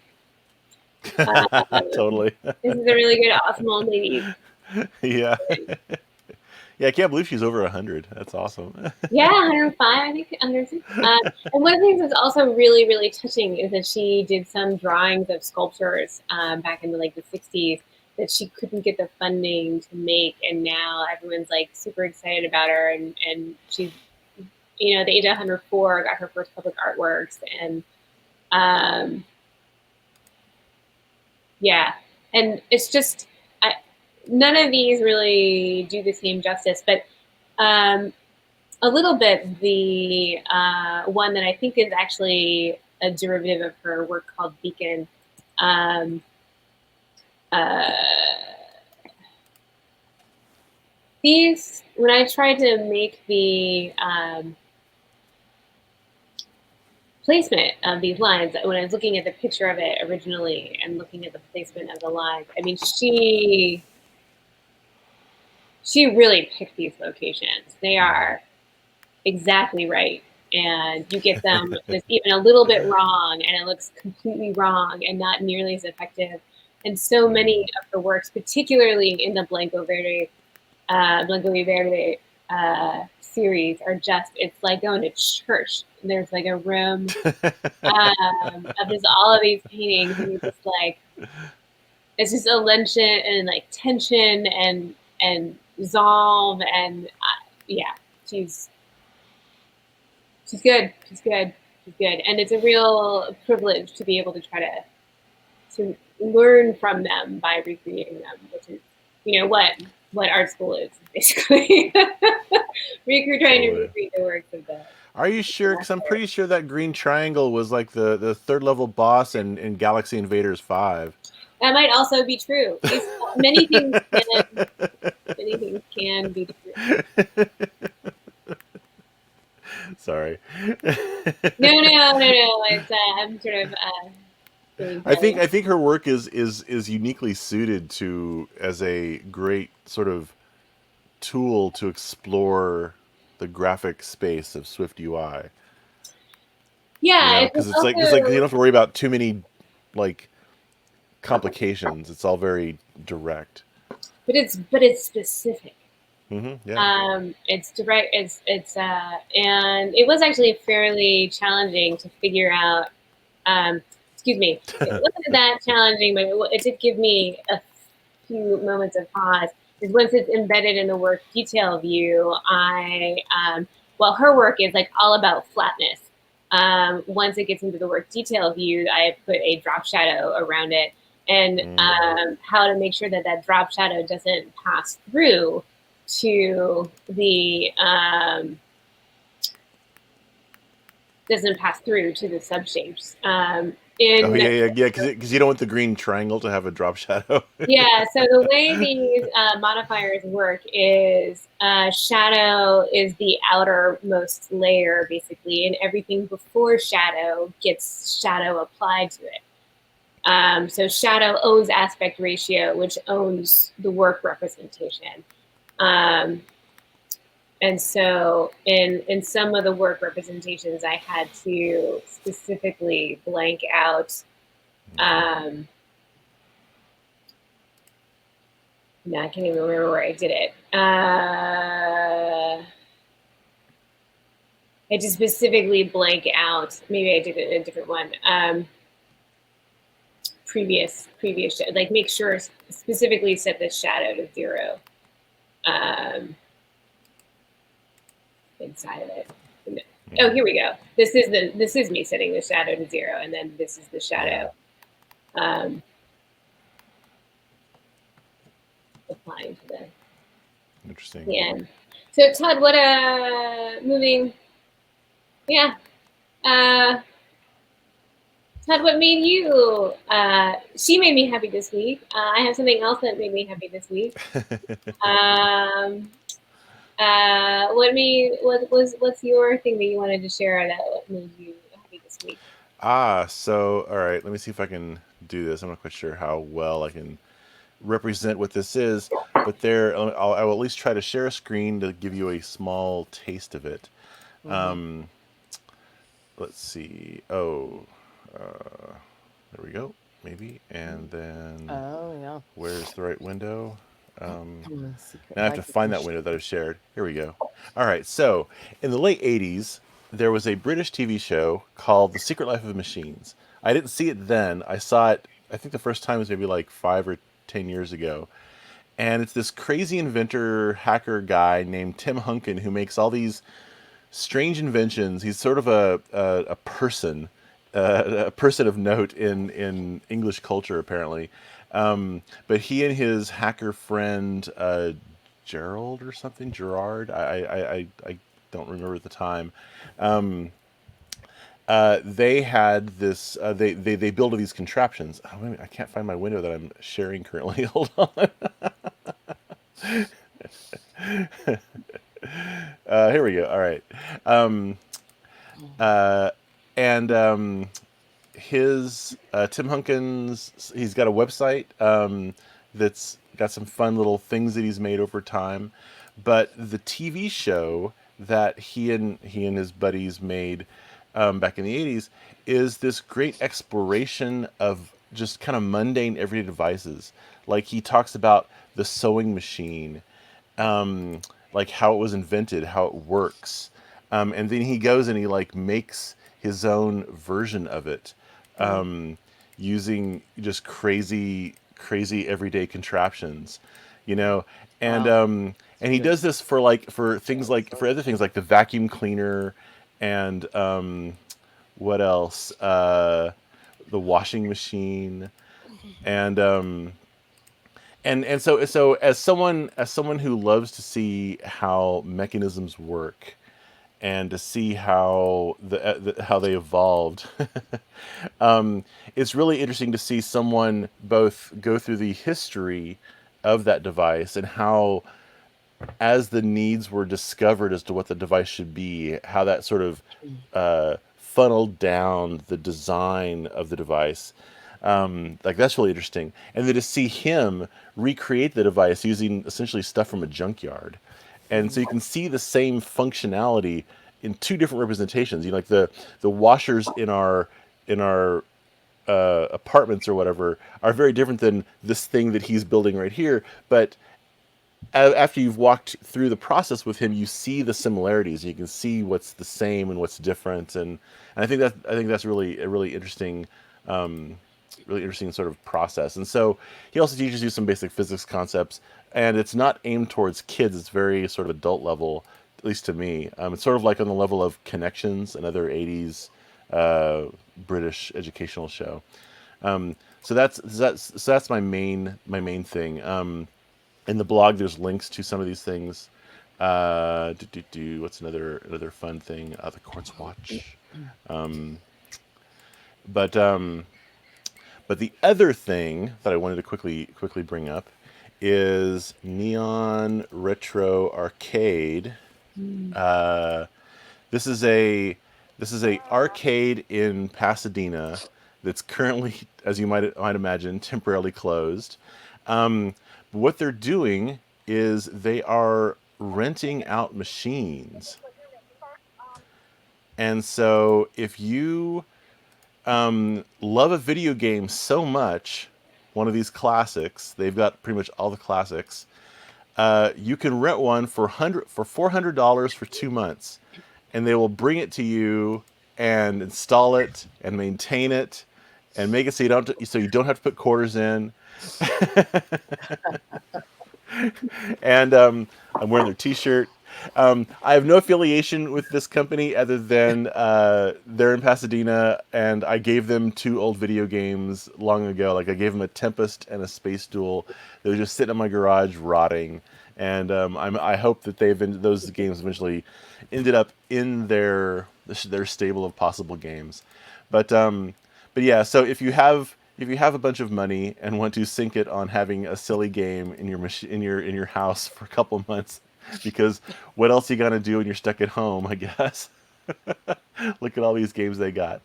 Totally. this is a really good awesome old ladies. Yeah. Yeah, I can't believe she's over 100. That's awesome. Yeah, 105, I think, 106. And one of the things that's also really, really touching is that she did some drawings of sculptures back in the 60s that she couldn't get the funding to make, and now everyone's like super excited about her, and she's at the age of 104 got her first public artworks, and um, yeah, and it's just none of these really do the same justice, but a little bit the one that I think is actually a derivative of her work called Beacon. Um, uh, these, when I tried to make the placement of these lines, when I was looking at the picture of it originally and looking at the placement of the lines, I mean, she really picked these locations. They are exactly right. And you get them just even a little bit wrong, and it looks completely wrong and not nearly as effective. And so many of the works, particularly in the Blanco y Verde series, are just, it's like going to church. There's like a room of just all of these paintings, and you're just like, it's just elation and like tension and resolve, and yeah, she's good. She's good. She's good, and it's a real privilege to be able to try to learn from them by recreating them, which is what art school is basically. Trying to Totally. recreate the works of the. Are you sure? Because I'm pretty sure that green triangle was like the third level boss in Galaxy Invaders 5. That might also be true. Many things can be true. Sorry. No. It's I'm sort of being I think her work is uniquely suited to as a great sort of tool to explore the graphic space of Swift UI. Yeah, Because it's it's like you also, don't have to worry about too many like complications. It's all very direct. but it's specific. Yeah. It's direct. And it was actually fairly challenging to figure out. Excuse me, it wasn't that challenging, but it did give me a few moments of pause. Is once it's embedded in the work detail view, well, her work is like all about flatness. Once it gets into the work detail view, I put a drop shadow around it, and how to make sure that that drop shadow doesn't pass through to the doesn't pass through to the subshapes. Oh In yeah, because you don't want the green triangle to have a drop shadow. Yeah, so the way these modifiers work is shadow is the outermost layer, basically, and everything before shadow gets shadow applied to it. So shadow owns aspect ratio, which owns the work representation. Um, and so in some of the work representations, I had to specifically blank out. No, I can't even remember where I did it. I just specifically blank out. Maybe I did it in a different one. Previous, like make sure specifically set the shadow to 0 inside of it. Oh, here we go. This is me setting the shadow to 0, and then this is the shadow applying to the Interesting. end. So Todd, what moving? Yeah. Todd, what made you? She made me happy this week. I have something else that made me happy this week. What's your thing that you wanted to share that made you happy this week? So all right, let me see if I can do this. I'm not quite sure how well I can represent what this is, but I will at least try to share a screen to give you a small taste of it. Mm-hmm. Let's see. Oh, there we go. Maybe, and then Oh yeah. where's the right window? Secret Now I have to find that window that I've shared. Here we go. All right. So in the late '80s, there was a British TV show called The Secret Life of Machines. I didn't see it then. I saw it. I think the first time was maybe like 5 or 10 years ago. And it's this crazy inventor hacker guy named Tim Hunkin who makes all these strange inventions. He's sort of a person of note in English culture apparently. But he and his hacker friend Gerald or something, Gerard, I don't remember at the time. They had this. They built these contraptions. Oh, wait a minute, I can't find my window that I'm sharing currently. Hold on. Here we go. All right. Uh, and his Tim Hunkins, he's got a website that's got some fun little things that he's made over time. But the TV show that he and his buddies made back in the '80s is this great exploration of just kind of mundane everyday devices. Like he talks about the sewing machine, um, like how it was invented, how it works, and then he goes and he like makes his own version of it, um, using just crazy everyday contraptions, you know, and Wow. um, and he does this for other things like the vacuum cleaner, and what else? The washing machine, and so as someone who loves to see how mechanisms work and to see how how they evolved. It's really interesting to see someone both go through the history of that device and how, as the needs were discovered as to what the device should be, how that sort of funneled down the design of the device. Like that's really interesting, and then to see him recreate the device using essentially stuff from a junkyard, and so you can see the same functionality in two different representations. You know, like the washers in our apartments or whatever are very different than this thing that he's building right here, but after you've walked through the process with him, you see the similarities. You can see what's the same and what's different, and I think that's really a really interesting sort of process. And so he also teaches you some basic physics concepts, and it's not aimed towards kids. It's very sort of adult level, at least to me. It's sort of like on the level of Connections, another '80s uh, British educational show. So that's my main thing. In the blog, there's links to some of these things. What's another fun thing? The Quartz Watch. Um, but um, but the other thing that I wanted to quickly bring up is Neon Retro Arcade. Uh, this is a arcade in Pasadena that's currently, as you might imagine, temporarily closed. Um, what they're doing is they are renting out machines, and so if you love a video game so much, one of these classics, they've got pretty much all the classics. You can rent one for $400 for 2 months, and they will bring it to you and install it and maintain it and make it so you don't have to put quarters in. And I'm wearing their T-shirt. I have no affiliation with this company other than they're in Pasadena, and I gave them two old video games long ago. Like I gave them a Tempest and a Space Duel. They were just sitting in my garage rotting, and I hope that those games eventually ended up in their stable of possible games. But but yeah, so if you have a bunch of money and want to sink it on having a silly game in your house for a couple months, because what else you gonna do when you're stuck at home? I guess. Look at all these games they got.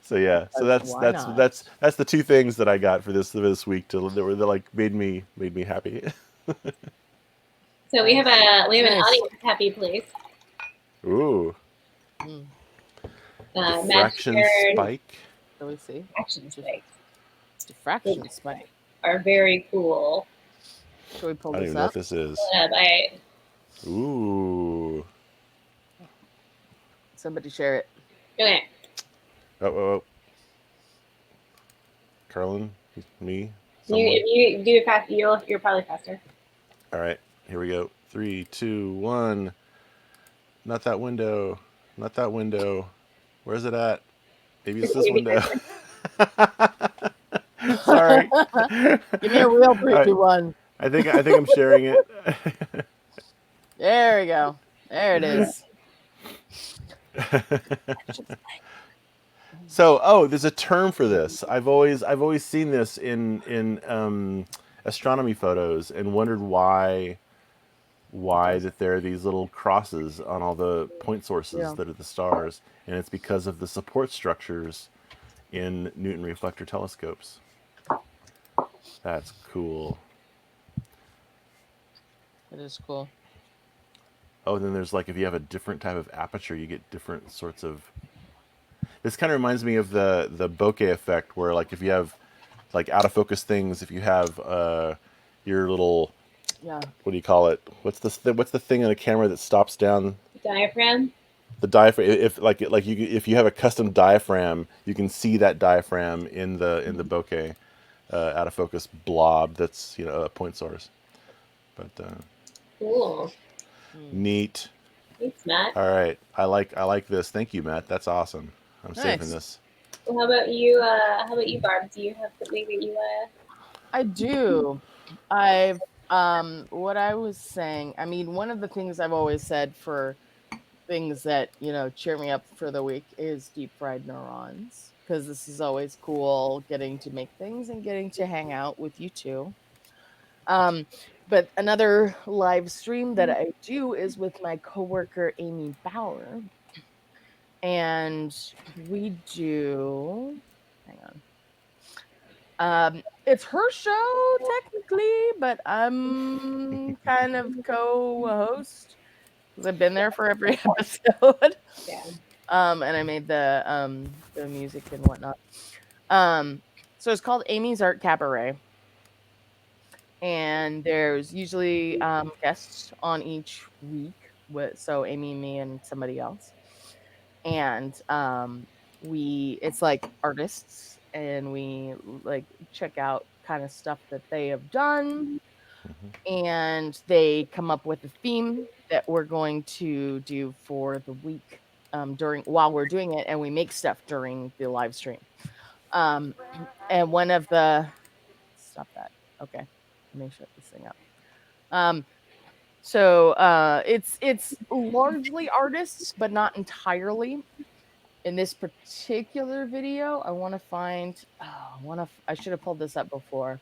So yeah, so that's Why that's not? that's that's the two things that I got for this week that like made me happy. So we have an Nice. audience happy place. Ooh, Mm. Matt diffraction shared spike. Shall we see? action Dif- spikes, which diffraction spike. are very cool. Shall we pull I don't this even know what up? this is. I Ooh. Somebody share it. okay. Oh, Carlin, me, You someone. if you do it fast, you're probably faster. All right, here we go. Three, two, one. Not that window. Not that window. Where's it at? Maybe it's this Maybe window. Sorry. Give me a real All right. creepy one. I think I'm sharing it. There we go. There it is. Diffraction spike. So, there's a term for this. I've always seen this in astronomy photos and wondered why that there are these little crosses on all the point sources Yeah. that are the stars, and it's because of the support structures in Newton reflector telescopes. That's cool. It is cool. Oh, then there's like if you have a different type of aperture, you get different sorts of. This kind of reminds me of the bokeh effect, where like if you have like out of focus things, if you have your little, Yeah. what do you call it? What's the thing in a camera that stops down diaphragm. the diaphragm? If you have a custom diaphragm, you can see that diaphragm in the bokeh out of focus blob. That's a point source. But Cool. Hmm. neat. Thanks, Matt. All right, I like this. Thank you, Matt. That's awesome. I'm saving Nice. this. Well, how about you? How about you, Barb? Do you have something that you I do. I've what I was saying, I mean, one of the things I've always said for things that, cheer me up for the week is deep fried neurons. Because this is always cool getting to make things and getting to hang out with you too. Um, but another live stream that I do is with my coworker Amy Bauer, and we do. Hang on. It's her show technically, but I'm kind of co-host because I've been there for every episode. yeah. And I made the music and whatnot. So it's called Amy's Art Cabaret, and there's usually guests on each week. So Amy, me, and somebody else, and it's like artists, and we like check out kind of stuff that they have done, and they come up with a theme that we're going to do for the week during while we're doing it, and we make stuff during the live stream. Um, and one of the stop that. Okay. Let me shut this thing up. Um, it's largely artists, but not entirely. In this particular video, I want to find. Oh, I should have pulled this up before.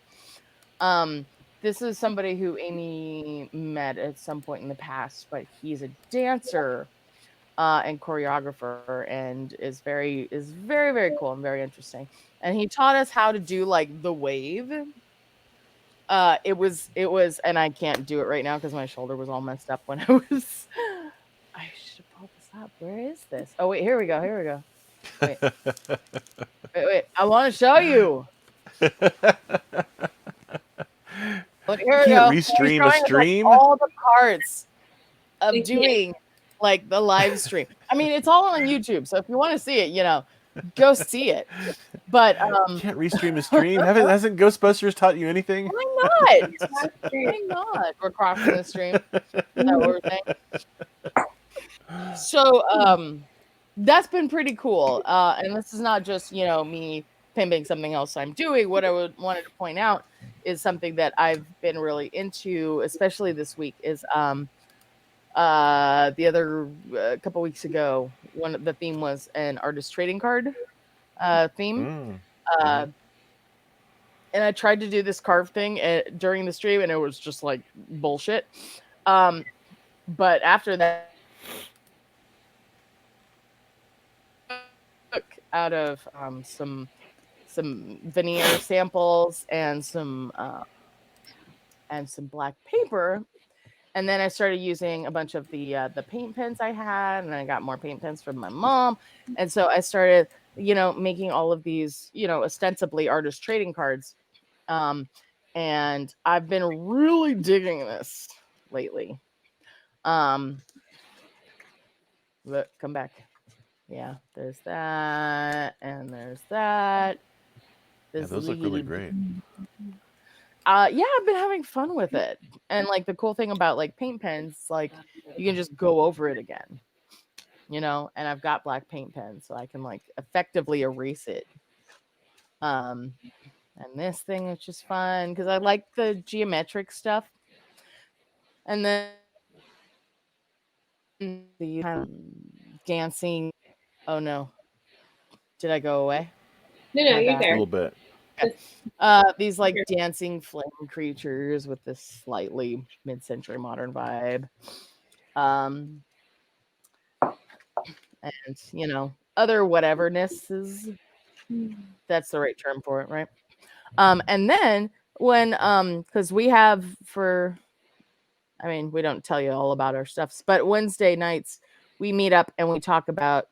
Um, this is somebody who Amy met at some point in the past, but he's a dancer and choreographer, and is very very cool and very interesting. And he taught us how to do like the wave. It was, and I can't do it right now because my shoulder was all messed up when I was. I should have pulled this up. Where is this? Oh wait, here we go. Here we go. Wait, wait. I want to show you. Look, You here we can't go. He's restream a showing us like stream. all the parts of Yeah. doing like the live stream. I mean, it's all on YouTube, so if you want to see it, go see it. But You can't restream a stream. Hasn't Ghostbusters taught you anything? why not? That's great. Why not? We're crossing the stream. Is that what we're saying? So that's been pretty cool. And this is not just, me pimping something else I'm doing. What I wanted to point out is something that I've been really into, especially this week, is the other couple weeks ago, the theme was an artist trading card theme. Mm. Uh, and I tried to do this carve thing during the stream, and it was just like bullshit. But after that, out of some veneer samples and some black paper, and then I started using a bunch of the paint pens I had, and I got more paint pens from my mom, and so I started making all of these ostensibly artist trading cards, and I've been really digging this lately. Look, come back. Yeah, there's that, and there's that. Yeah, This those look really great. Yeah, I've been having fun with it. And like the cool thing about like paint pens, like you can just go over it again, and I've got black paint pens, so I can like effectively erase it. And this thing is just fun because I like the geometric stuff. And then the kind of dancing. Oh no, did I go away? No, no, My you're bad. A there. little bit. These like dancing flame creatures with this slightly mid-century modern vibe. And other whatevernesses. That's the right term for it, right? And then when because we have we don't tell you all about our stuffs, but Wednesday nights we meet up and we talk about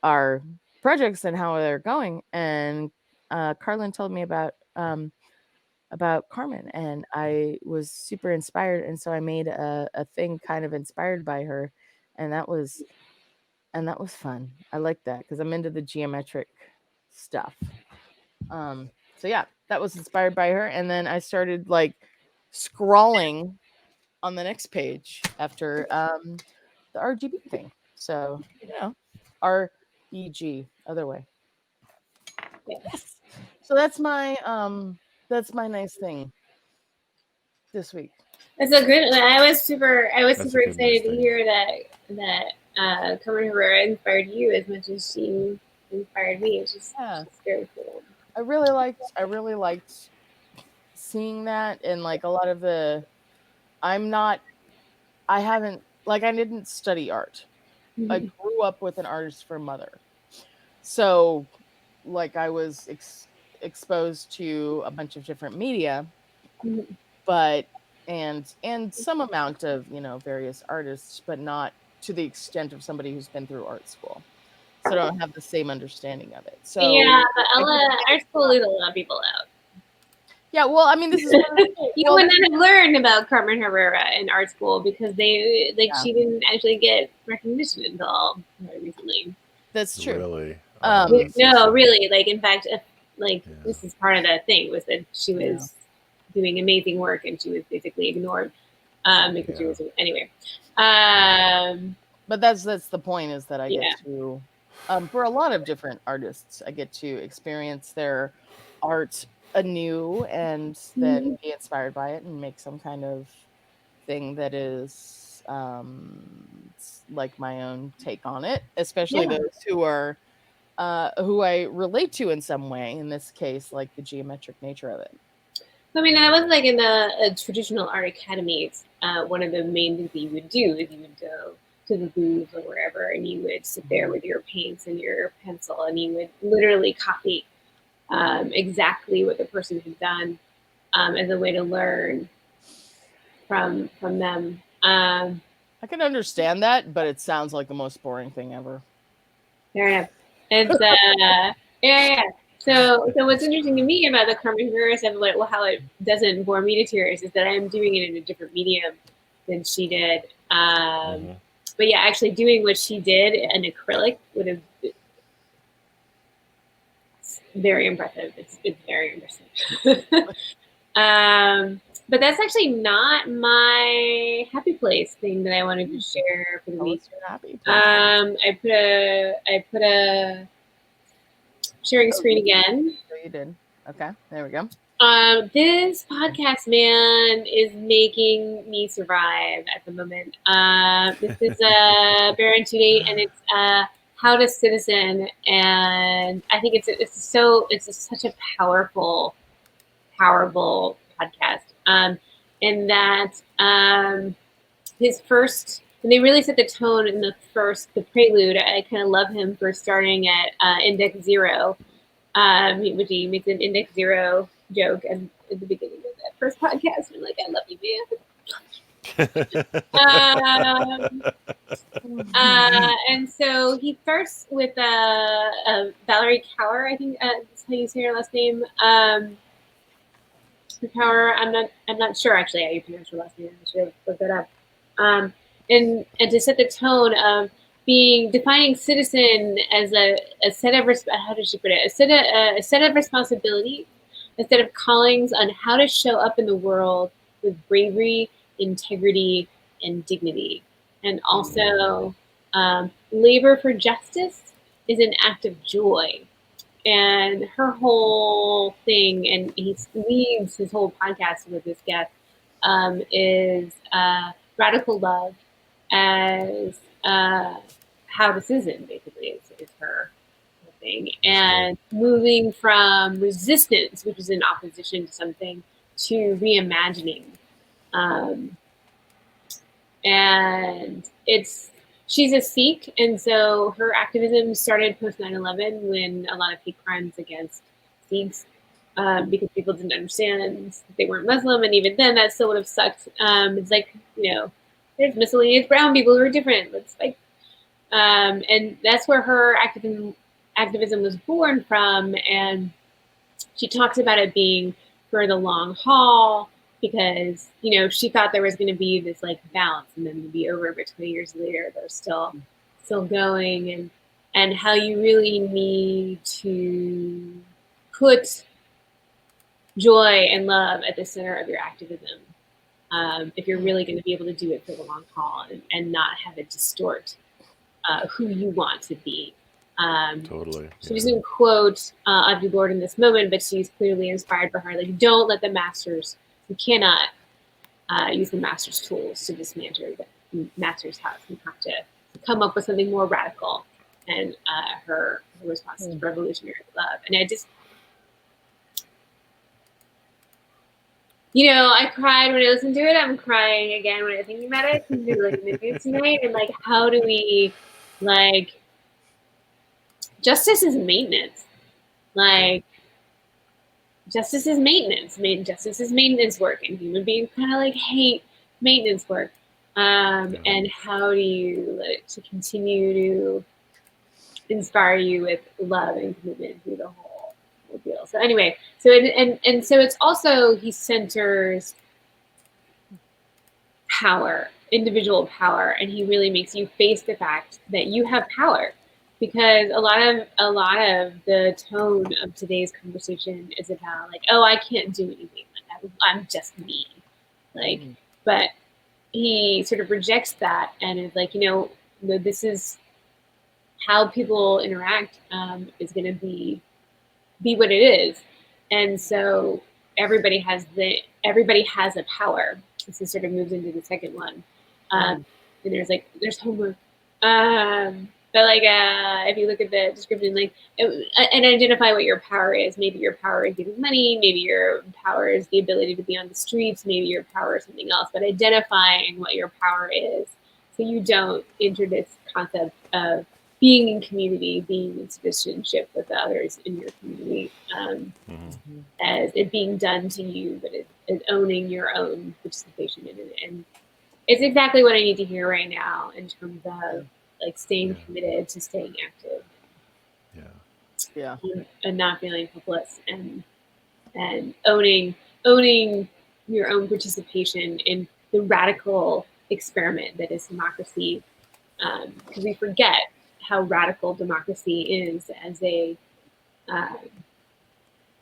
our projects and how they're going. And Carlin told me about Carmen, and I was super inspired, and so I made a thing kind of inspired by her, and that was fun. I like that because I'm into the geometric stuff. So yeah, that was inspired by her, and then I started like scrawling on the next page after the RGB thing. So REG other way. Yes. So that's my nice thing this week. That's a good. I was super That's a good excited nice to thing. hear that Carmen Herrera inspired you as much as she inspired me. It's just very cool. I really liked seeing that, and like a lot of I didn't study art. I grew up with an artist for mother. So like I was exposed to a bunch of different media, but and some amount of, various artists, but not to the extent of somebody who's been through art school. So I don't have the same understanding of it. So yeah, but art school leaves a lot of people out. Yeah, well, I mean, this is you would not have learned about Carmen Herrera in art school because she didn't actually get recognition until very recently. That's true. Really? No, really. Like, in fact, this is part of the thing was that she was doing amazing work and she was basically ignored because she was anyway. But that's the point, is that I get to, for a lot of different artists, I get to experience their art anew and then be inspired by it and make some kind of thing that is like my own take on it, especially Yeah. those who I relate to in some way, in this case, like the geometric nature of it. I mean, that was like in a traditional art academies. One of the main things that you would do is you would go to the Louvre or wherever, and you would sit there with your paints and your pencil, and you would literally copy exactly what the person had done as a way to learn from them. I can understand that, but it sounds like the most boring thing ever. Fair enough. It's yeah, yeah. So what's interesting to me about the Carmen Herrera stuff, like how it doesn't bore me to tears, is that I'm doing it in a different medium than she did. But yeah, actually doing what she did in acrylic would have been very impressive. It's very impressive. But that's actually not my happy place thing that I wanted to share for the Tell week. us your happy place. I put a sharing screen again. So you did. Okay, there we go. This podcast, man, is making me survive at the moment. This is Baron 2 and it's How to Citizen, and I think it's such a powerful podcast. And that his first, and they really set the tone in the prelude. I kind of love him for starting at Index Zero, which he makes an Index Zero joke at the beginning of that first podcast. And I'm like, I love you, man. And so he starts with Valerie Kaur, I think that's how you say her last name. Kaur, I'm not sure actually how you pronounce her last name. I should have looked that up. And to set the tone of defining citizen as a set of how did she put it, a set of responsibilities, a set of callings on how to show up in the world with bravery, integrity, and dignity. And also labor for justice is an act of joy. And her whole thing, and he leads his whole podcast with this guest, is radical love as how to citizen, basically, is her thing. And moving from resistance, which is in opposition to something, to reimagining. And she's a Sikh, and so her activism started post 9/11 when a lot of hate crimes against Sikhs, because people didn't understand that they weren't Muslim, and even then that still would have sucked. It's like, there's miscellaneous brown people who are different. Let's fight. And that's where her activism was born from, and she talks about it being for the long haul, because she thought there was going to be this like balance and then it'd be over, but 20 years later they're still going, and how you really need to put joy and love at the center of your activism, if you're really going to be able to do it for the long haul, and not have it distort who you want to be. Totally. She doesn't quote Audre Lorde in this moment, but she's clearly inspired by her. Like, don't let the masters, you cannot use the master's tools to dismantle the master's house. You have to come up with something more radical. And her response is revolutionary love. And I just, I cried when I listened to it. I'm crying again when I'm thinking about it. I'm like in the mood tonight. And like, how do we, like, justice is maintenance. Like, justice is maintenance. Justice is maintenance work, and human beings kind of like hate maintenance work. And how do you let it to continue to inspire you with love and commitment through the whole deal? So anyway, so so it's also, he centers power, individual power, and he really makes you face the fact that you have power. Because a lot of the tone of today's conversation is about like, oh, I can't do anything. Like, I'm just me. Like, but he sort of rejects that and is like, this is how people interact, is going to be what it is. And so everybody has a power. This is sort of moves into the second one. And there's homework. But like if you look at the description, like and identify what your power is. Maybe your power is giving money. Maybe your power is the ability to be on the streets. Maybe your power is something else. But identifying what your power is, so you don't enter this concept of being in community, being in citizenship with others in your community, as it being done to you, but it's owning your own participation in it. And it's exactly what I need to hear right now in terms of like staying committed to staying active. Yeah. And not feeling hopeless, and owning your own participation in the radical experiment that is democracy. Because we forget how radical democracy is as a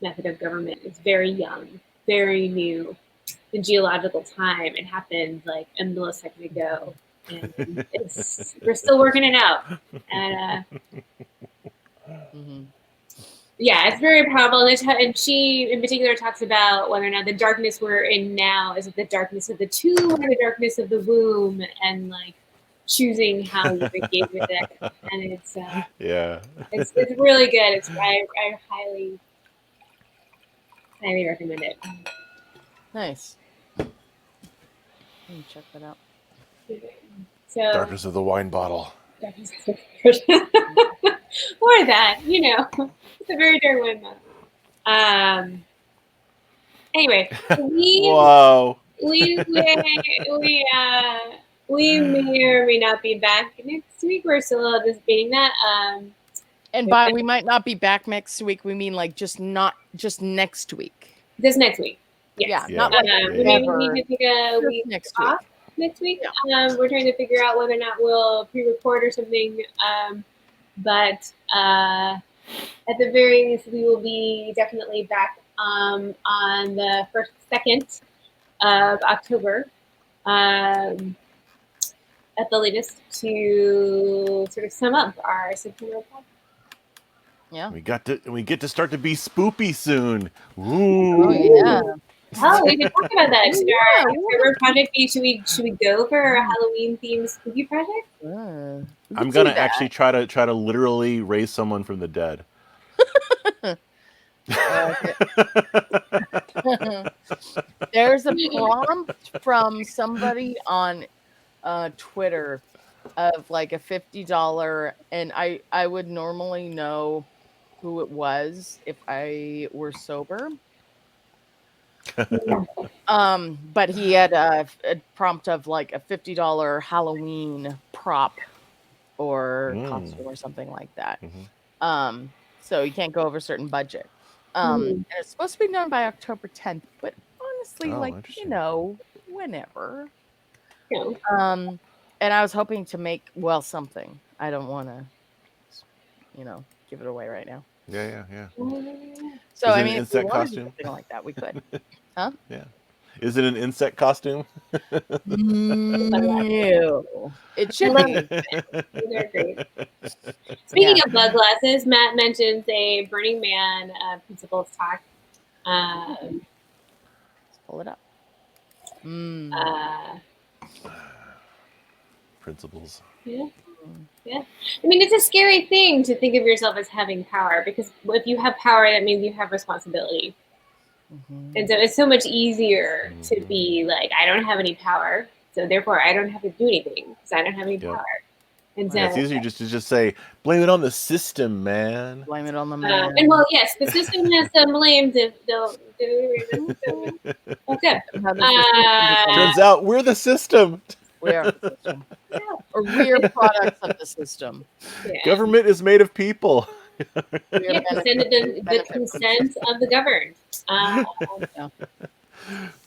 method of government. It's very young, very new. In geological time, it happened like a millisecond ago, and we're still working it out. And yeah, it's very powerful. And she, in particular, talks about whether or not the darkness we're in now is it the darkness of the tomb or the darkness of the womb, and like choosing how you engage with it. And it's really good. I highly recommend it. Nice. Let me check that out. So Darkness of the wine bottle. or that, it's a very dark one. Anyway, Whoa. we may or may not be back next week. We're still debating that. And by we might not be back next week, we mean like just next week. This next week. Yes. Yeah, not like we need to take a week next off week. Next week. Yeah. We're trying to figure out whether or not we'll pre-record or something. But at the very least, we will be definitely back on the 2nd of October. At the latest, to sort of sum up our September podcast. Yeah. We get to start to be spoopy soon. Ooh. Oh yeah. Oh, we can talk about that. Should our October project be? Should we go for a Halloween themed spooky project? I'm gonna actually try to literally raise someone from the dead. There's a prompt from somebody on Twitter of like a $50, and I would normally know who it was if I were sober. But he had a prompt of like a $50 Halloween prop or costume or something like that. So you can't go over a certain budget. And it's supposed to be done by October 10th, but honestly, whenever. And I was hoping to make something. I don't want to, give it away right now. Yeah. So I mean, if we wanted to do something like that, we could. Huh? Yeah. Is it an insect costume? No. It should be. They're great. Speaking of bug glasses, Matt mentions a Burning Man principles talk. Let's pull it up. Principles. Yeah. I mean, it's a scary thing to think of yourself as having power, because if you have power, that means you have responsibility. And so it's so much easier to be like, I don't have any power, so therefore I don't have to do anything because I don't have any power. And so it's easier just to say, blame it on the system, man. Blame it on the man. And well, yes, the system has some blamed. Okay. Turns out we're the system. We are the system. Or we're products of the system. Government is made of people. The consent of the governed.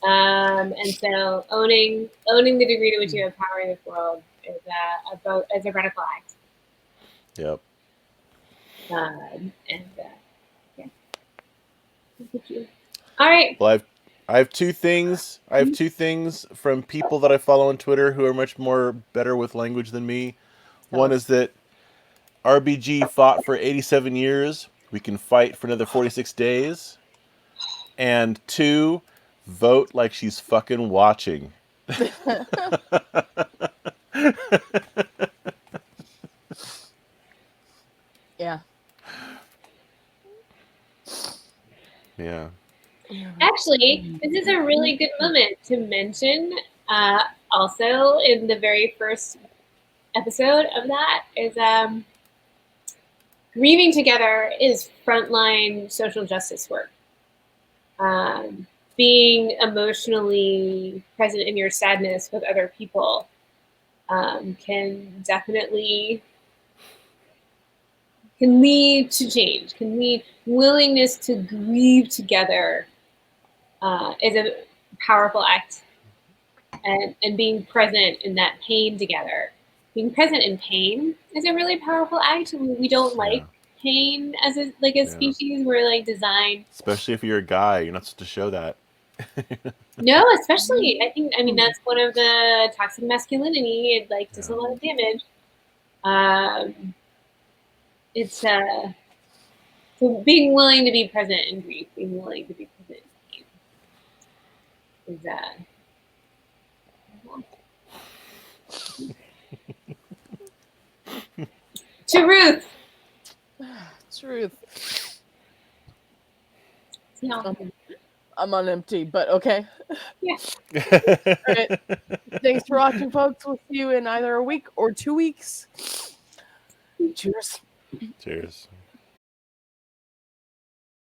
And so owning the degree to which you have power in this world is a radical act. Yep. All right. Well, I have two things. I have two things from people that I follow on Twitter who are much more better with language than me. One is that RBG fought for 87 years. We can fight for another 46 days. And 2, vote like she's fucking watching. Yeah. Yeah. Actually, this is a really good moment to mention. Also, in the very first episode of that is grieving together is frontline social justice work. Being emotionally present in your sadness with other people can definitely can lead to change. Can lead willingness to grieve together is a powerful act, and being present in that pain together. Being present in pain is a really powerful act. We don't Yeah. like pain as a species. We're like designed. Especially if you're a guy, you're not supposed to show that. No, especially I mean that's one of the toxic masculinity. It like does a Yeah. lot of damage. Um, it's so being willing to be present in grief, being willing to be present in pain is truth. Truth. See how I'm on empty, but okay. yeah. All right. Thanks for watching, folks. We'll see you in either a week or 2 weeks. Cheers. Cheers.